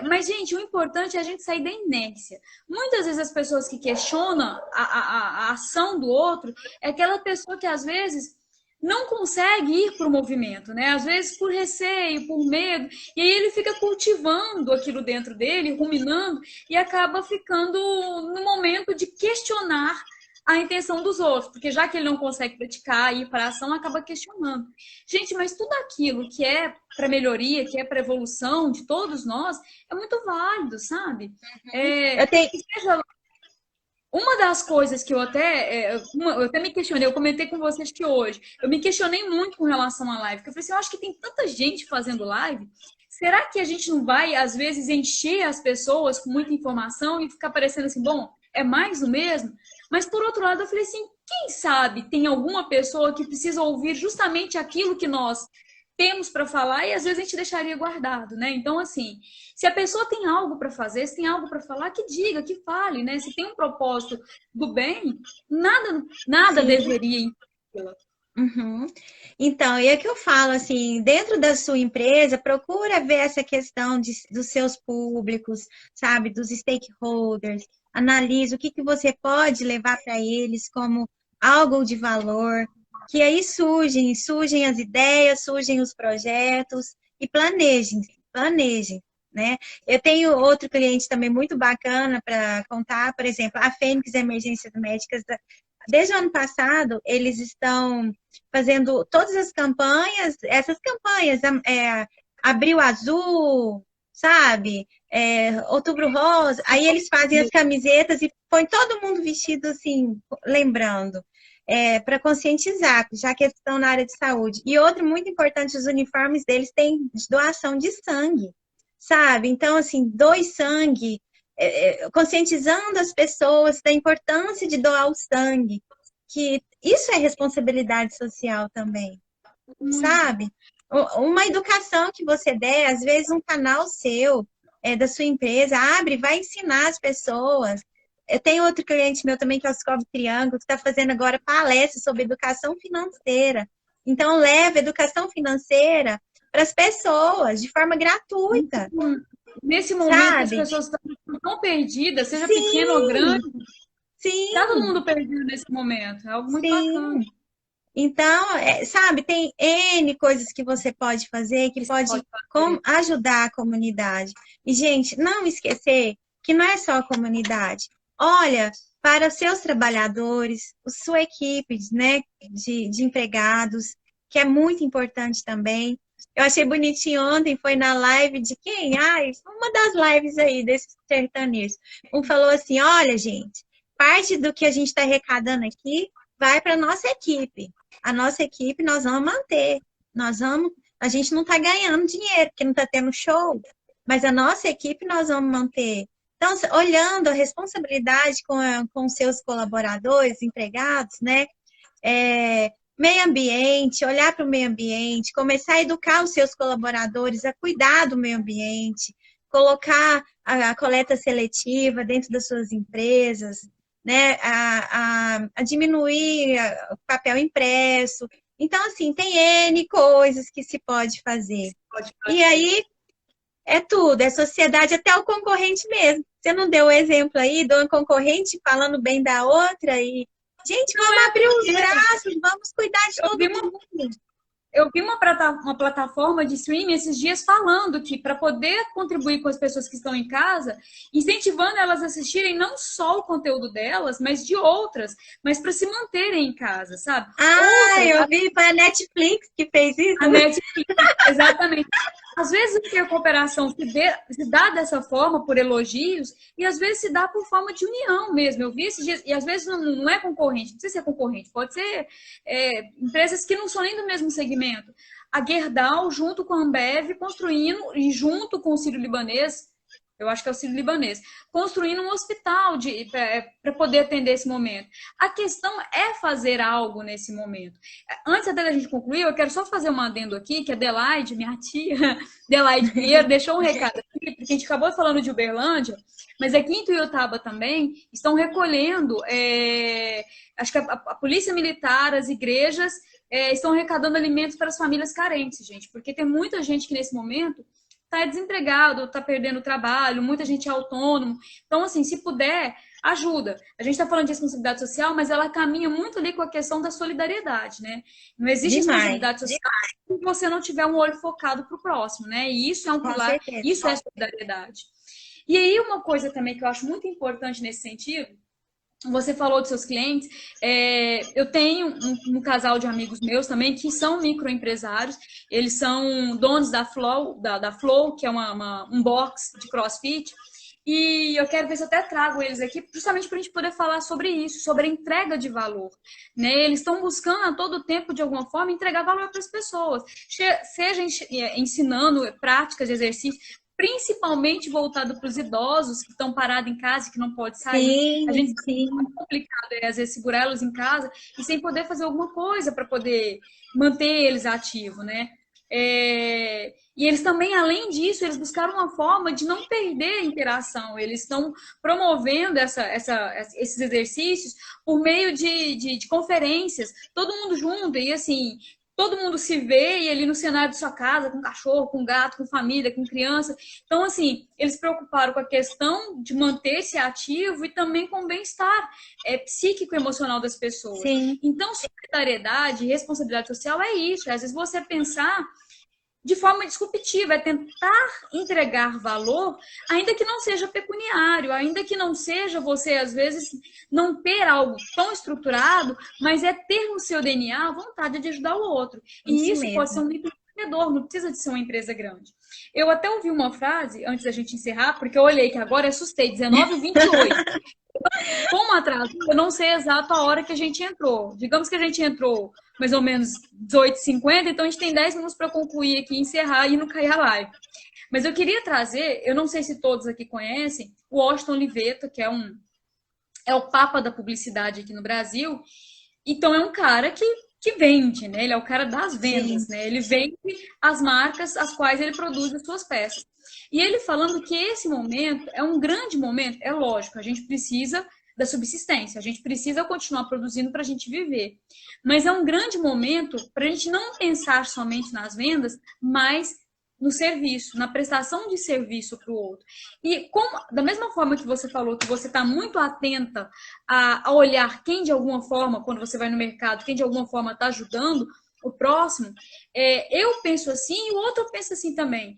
Mas, gente, o importante é a gente sair da inércia. Muitas vezes as pessoas que questionam a ação do outro é aquela pessoa que às vezes não consegue ir para o movimento, né? Às vezes por receio, por medo, e aí ele fica cultivando aquilo dentro dele, ruminando, e acaba ficando no momento de questionar a intenção dos outros, porque já que ele não consegue praticar e ir para a ação, acaba questionando. Gente, mas tudo aquilo que é para melhoria, que é para evolução de todos nós, é muito válido, sabe? Eu tenho, Seja uma das coisas que eu até me questionei, eu comentei com vocês que hoje, eu me questionei muito com relação à live, porque eu falei assim, eu acho que tem tanta gente fazendo live, será que a gente não vai, às vezes, encher as pessoas com muita informação e ficar parecendo assim, bom, é mais do mesmo? Mas, por outro lado, eu falei assim, quem sabe tem alguma pessoa que precisa ouvir justamente aquilo que nós temos para falar e às vezes a gente deixaria guardado, né? Então, assim, se a pessoa tem algo para fazer, se tem algo para falar, que diga, que fale, né? Se tem um propósito do bem, nada sim. deveria impedi-la. Uhum. Então, e é que eu falo assim, dentro da sua empresa, procura ver essa questão dos seus públicos, sabe, dos stakeholders, analise o que que você pode levar para eles como algo de valor, que aí surgem as ideias, surgem os projetos e planejem, né? Eu tenho outro cliente também muito bacana para contar, por exemplo, a Fênix Emergências Médicas. Desde o ano passado, eles estão fazendo todas as campanhas, essas campanhas, Abril Azul, sabe? Outubro Rosa. Aí eles fazem as camisetas e põem todo mundo vestido assim, lembrando, para conscientizar, já que eles estão na área de saúde. E outro muito importante, os uniformes deles têm doação de sangue, sabe? Então, assim, doe sangue, conscientizando as pessoas da importância de doar o sangue, que isso é responsabilidade social também, Muito. sabe? Uma educação que você der, às vezes um canal seu, da sua empresa, abre, vai ensinar as pessoas. Eu tenho outro cliente meu também, que é o Scov Triângulo, que está fazendo agora palestra sobre educação financeira. Então, leva educação financeira para as pessoas, de forma gratuita, Nesse momento que as sabe? pessoas estão tão perdidas, seja pequeno ou Sim, grande, tá todo sim, mundo perdido nesse momento. É algo muito bacana. sim. Então, sabe, tem N coisas que você pode fazer que Que você pode pode fazer. ajudar a comunidade. E, gente, não esquecer que não é só a comunidade. Olha para os seus trabalhadores, a sua equipe, né, de empregados, que é muito importante também. Eu achei bonitinho ontem, foi na live de quem? Ai, uma das lives aí desses sertanejos. Um falou assim: olha, gente, parte do que a gente está arrecadando aqui vai para a nossa equipe. A nossa equipe nós vamos manter. A gente não está ganhando dinheiro, porque não está tendo show, mas a nossa equipe nós vamos manter. Então, olhando a responsabilidade com seus colaboradores, empregados, né? Meio ambiente, olhar para o meio ambiente, começar a educar os seus colaboradores a cuidar do meio ambiente, colocar a coleta seletiva dentro das suas empresas, né, a diminuir o papel impresso. Então, assim, tem N coisas que se pode fazer. Pode E fazer. aí é tudo, é sociedade, até o concorrente mesmo. Você não deu o exemplo aí de uma concorrente falando bem da outra e, gente, Não vamos é abrir os porque braços, vamos cuidar de eu todo vi mundo. uma plataforma de streaming esses dias falando que para poder contribuir com as pessoas que estão em casa, incentivando elas a assistirem não só o conteúdo delas, mas de outras, mas para se manterem em casa, sabe? Ah, Outras, eu vi, foi a Netflix que fez isso. a Netflix, exatamente. às vezes a cooperação se dá dessa forma, por elogios, e às vezes se dá por forma de união mesmo. Eu vi esses dias, e às vezes não é concorrente, não precisa ser concorrente, pode ser empresas que não são nem do mesmo segmento. A Gerdau, junto com a Ambev, construindo, e junto com o Sírio-Libanês, eu acho que é o Sírio-Libanês, construindo um hospital para poder atender esse momento. A questão é fazer algo nesse momento. Antes até da gente concluir, eu quero só fazer um adendo aqui, que a Adelaide, minha tia, Adelaide Pinheiro, deixou um recado aqui, porque a gente acabou falando de Uberlândia, mas aqui em Tuiutaba também estão recolhendo, acho que a Polícia Militar, as igrejas, estão arrecadando alimentos para as famílias carentes, gente, porque tem muita gente que nesse momento está desempregado, está perdendo o trabalho, muita gente é autônomo. Então, assim, se puder, ajuda. A gente está falando de responsabilidade social, mas ela caminha muito ali com a questão da solidariedade, né? Não existe responsabilidade social se você não tiver um olho focado para o próximo, né? E isso é um pilar, isso é solidariedade. E aí, uma coisa também que eu acho muito importante nesse sentido, você falou dos seus clientes, eu tenho um casal de amigos meus também que são microempresários, eles são donos da Flow, que é um box de CrossFit, e eu quero ver se eu até trago eles aqui, justamente para a gente poder falar sobre isso, sobre a entrega de valor. Né? Eles estão buscando a todo tempo, de alguma forma, entregar valor para as pessoas, seja ensinando práticas de exercício, principalmente voltado para os idosos que estão parados em casa e que não pode sair. Sim, a gente sabe que é muito complicado, às vezes, segurá-los em casa e sem poder fazer alguma coisa para poder manter eles ativos, né? E eles também, além disso, eles buscaram uma forma de não perder a interação. Eles estão promovendo esses exercícios por meio de conferências, todo mundo junto, e assim, todo mundo se vê e ali no cenário de sua casa, com cachorro, com gato, com família, com criança. Então, assim, eles se preocuparam com a questão de manter-se ativo e também com o bem-estar psíquico e emocional das pessoas. sim. Então, solidariedade e responsabilidade social é isso. Às vezes você pensar de forma disruptiva, é tentar entregar valor, ainda que não seja pecuniário, ainda que não seja você, às vezes, não ter algo tão estruturado, mas é ter no seu DNA a vontade de ajudar o outro. E isso pode ser um empreendedor, não precisa de ser uma empresa grande. Eu até ouvi uma frase, antes da gente encerrar, porque eu olhei que agora assustei, 19h28. Como atraso, eu não sei exato a hora que a gente entrou. Digamos que a gente entrou mais ou menos 18h50, então a gente tem 10 minutos para concluir aqui, encerrar e não cair a live. Mas eu queria trazer, eu não sei se todos aqui conhecem, o Washington Oliveto, que é o papa da publicidade aqui no Brasil. Então é um cara que vende, né? Ele é o cara das vendas, né? Ele vende as marcas às quais ele produz as suas peças. E ele falando que esse momento é um grande momento, é lógico, a gente precisa da subsistência, a gente precisa continuar produzindo para a gente viver. Mas é um grande momento para a gente não pensar somente nas vendas, mas no serviço, na prestação de serviço para o outro. E da mesma forma que você falou que você está muito atenta a olhar quem de alguma forma, quando você vai no mercado, quem de alguma forma está ajudando o próximo, eu penso assim e o outro pensa assim também.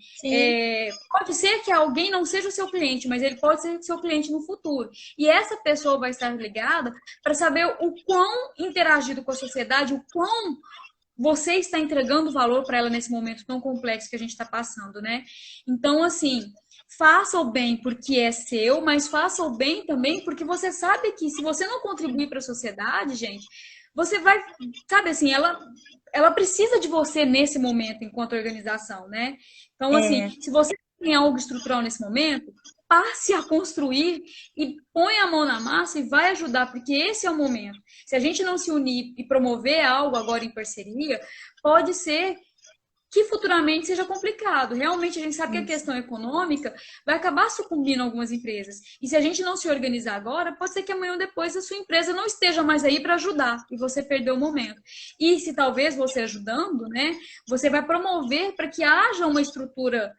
Pode ser que alguém não seja o seu cliente, mas ele pode ser seu cliente no futuro. E essa pessoa vai estar ligada para saber o quão interagido com a sociedade, o quão você está entregando valor para ela nesse momento tão complexo que a gente está passando, né? Então, assim, faça o bem porque é seu, mas faça o bem também porque você sabe que se você não contribuir para a sociedade, gente, você vai, sabe assim, ela precisa de você nesse momento enquanto organização, né? Então, assim, se você tem algo estrutural nesse momento, passe a construir e põe a mão na massa e vai ajudar, porque esse é o momento. Se a gente não se unir e promover algo agora em parceria, pode ser que futuramente seja complicado. Realmente a gente sabe que a questão econômica vai acabar sucumbindo a algumas empresas. E se a gente não se organizar agora, pode ser que amanhã ou depois a sua empresa não esteja mais aí para ajudar e você perdeu o momento. E se talvez você ajudando, né, você vai promover para que haja uma estrutura,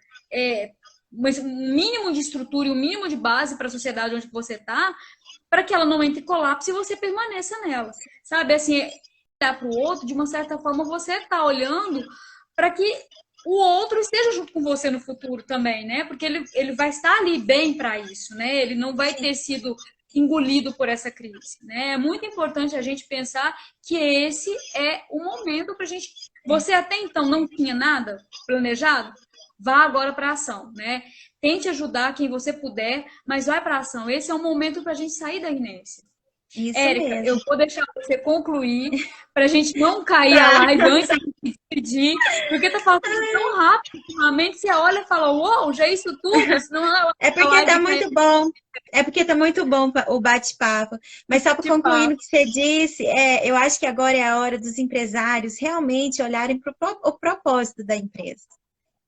um mínimo de estrutura e um mínimo de base para a sociedade onde você está, para que ela não entre em colapso e você permaneça nela. Sabe, assim, olhar para o outro, de uma certa forma, você está olhando para que o outro esteja junto com você no futuro também, né? Porque ele vai estar ali bem para isso, né? Ele não vai ter sido engolido por essa crise, né? É muito importante a gente pensar que esse é o momento para a gente... Você até então não tinha nada planejado? vá agora para a ação, né? Tente ajudar quem você puder, mas vai para a ação. Esse é o momento para a gente sair da inércia. Isso Érica, eu mesmo. vou deixar você concluir para a gente não cair a Tá. live antes de se despedir, porque tá falando tão rápido. Ultimamente você olha e fala, uou, já é isso tudo? Senão É a porque tá live quer muito bom. É porque tá muito bom o bate-papo. Mas só para te concluir falar. no que você disse, eu acho que agora é a hora dos empresários realmente olharem para o propósito da empresa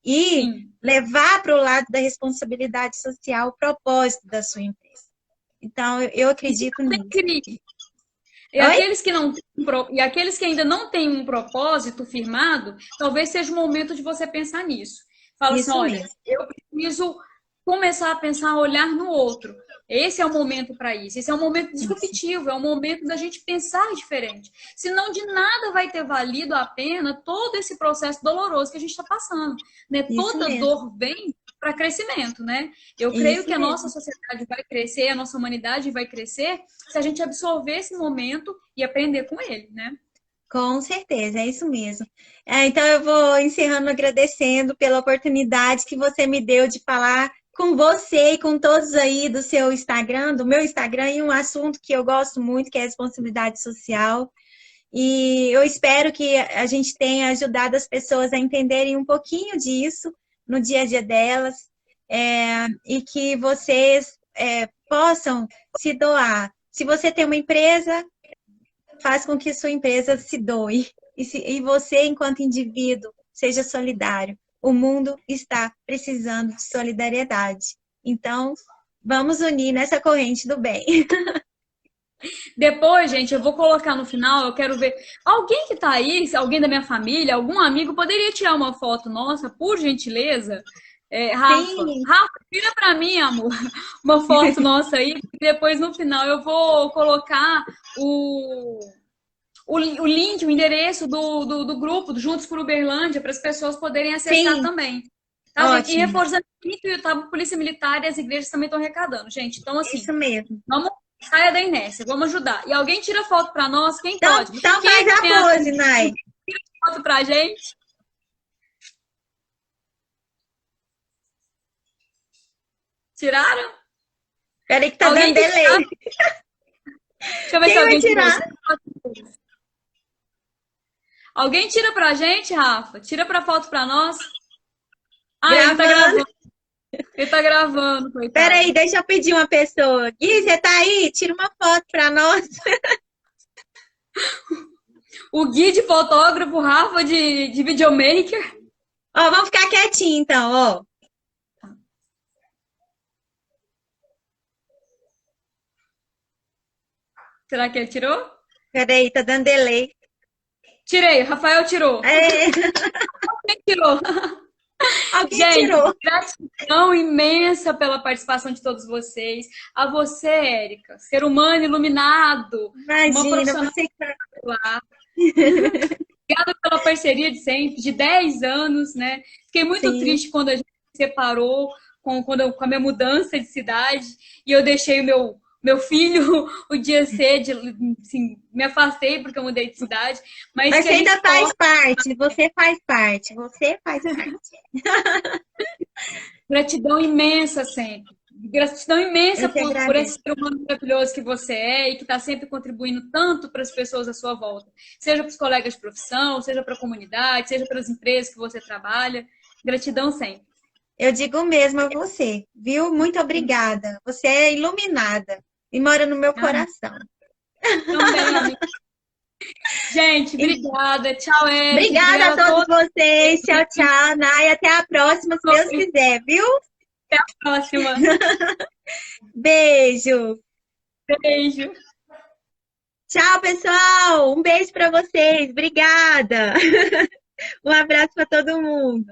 e Sim. levar para o lado da responsabilidade social o propósito da sua empresa. Então, eu E se acredito você nisso. cria E Oi? aqueles que não e aqueles que ainda não têm um propósito firmado, talvez seja o momento de você pensar nisso. Fala assim, Isso olha, mesmo. eu preciso começar a pensar, a olhar no outro. Esse é o momento para isso. Esse é um momento Isso, disruptivo, é um momento da gente pensar diferente. Senão, de nada vai ter valido a pena todo esse processo doloroso que a gente está passando. Né? isso Toda mesmo. dor vem para crescimento, né? Eu creio Isso que a nossa mesmo. sociedade vai crescer, a nossa humanidade vai crescer se a gente absorver esse momento e aprender com ele, né? Com certeza, é isso mesmo. Então, eu vou encerrando agradecendo pela oportunidade que você me deu de falar com você e com todos aí do seu Instagram, do meu Instagram, e um assunto que eu gosto muito, que é a responsabilidade social. E eu espero que a gente tenha ajudado as pessoas a entenderem um pouquinho disso no dia a dia delas, e que vocês possam se doar. Se você tem uma empresa, faz com que sua empresa se doe. E você, enquanto indivíduo, seja solidário. O mundo está precisando de solidariedade. Então, vamos unir nessa corrente do bem. Depois, gente, eu vou colocar no final, eu quero ver. Alguém que tá aí, alguém da minha família, algum amigo, poderia tirar uma foto nossa, por gentileza? Rafa, Sim, Rafa, tira pra mim, amor, uma foto nossa aí. Depois, no final, eu vou colocar o link, o endereço do grupo, do Juntos por Uberlândia, para as pessoas poderem acessar sim, também. Tá, gente? E ótimo. reforçando que tá, a Polícia Militar e as igrejas também estão arrecadando, gente. Então, assim, Isso mesmo. vamos saia da inércia, vamos ajudar. E alguém tira foto para nós, quem Então, pode? então Quem é faz que a tem a pose, Nai. foto pra gente? Tiraram? Peraí que tá dando Alguém que delay. tirou? Deixa eu ver se Quem vai alguém tirou. tirar? Alguém tira pra gente, Rafa? Tira pra foto pra nós. Ah, ele tá Gravando. gravando. Ele tá gravando, Peraí, coitado. deixa eu pedir uma pessoa. Gui, você tá aí? Tira uma foto pra nós. O Gui de fotógrafo, Rafa de videomaker. Ó, vamos ficar quietinho então, ó. Será que ele tirou? Peraí, tá dando delay. Tirei, o Rafael tirou. É, Quem tirou? alguém Gente, tirou. gratidão imensa pela participação de todos vocês. A você, Érica, ser humano iluminado, uma Imagina, profissional você. lá. Obrigada pela parceria de sempre, de 10 anos, né? Fiquei muito Sim. triste quando a gente se separou, com a minha mudança de cidade, e eu deixei o meu filho o dia C, assim, me afastei porque eu mudei de cidade, mas Mas que a você ainda gente faz possa. parte, você faz parte, você faz parte. Gratidão imensa sempre. Gratidão imensa Eu que por esse agradeço. ser humano maravilhoso que você é e que está sempre contribuindo tanto para as pessoas à sua volta. Seja para os colegas de profissão, seja para a comunidade, seja para as empresas que você trabalha. Gratidão sempre. Eu digo mesmo a você, viu? Muito obrigada. Você é iluminada e mora no meu Ah, coração. também, amiga. Gente, obrigada. Tchau, Eric. Obrigada a Obrigada a todos todos. vocês. Tchau, tchau, Nay. Até a próxima, se Deus quiser, viu? Até a próxima. Beijo. Beijo. Tchau, pessoal. Um beijo para vocês. Obrigada. Um abraço para todo mundo.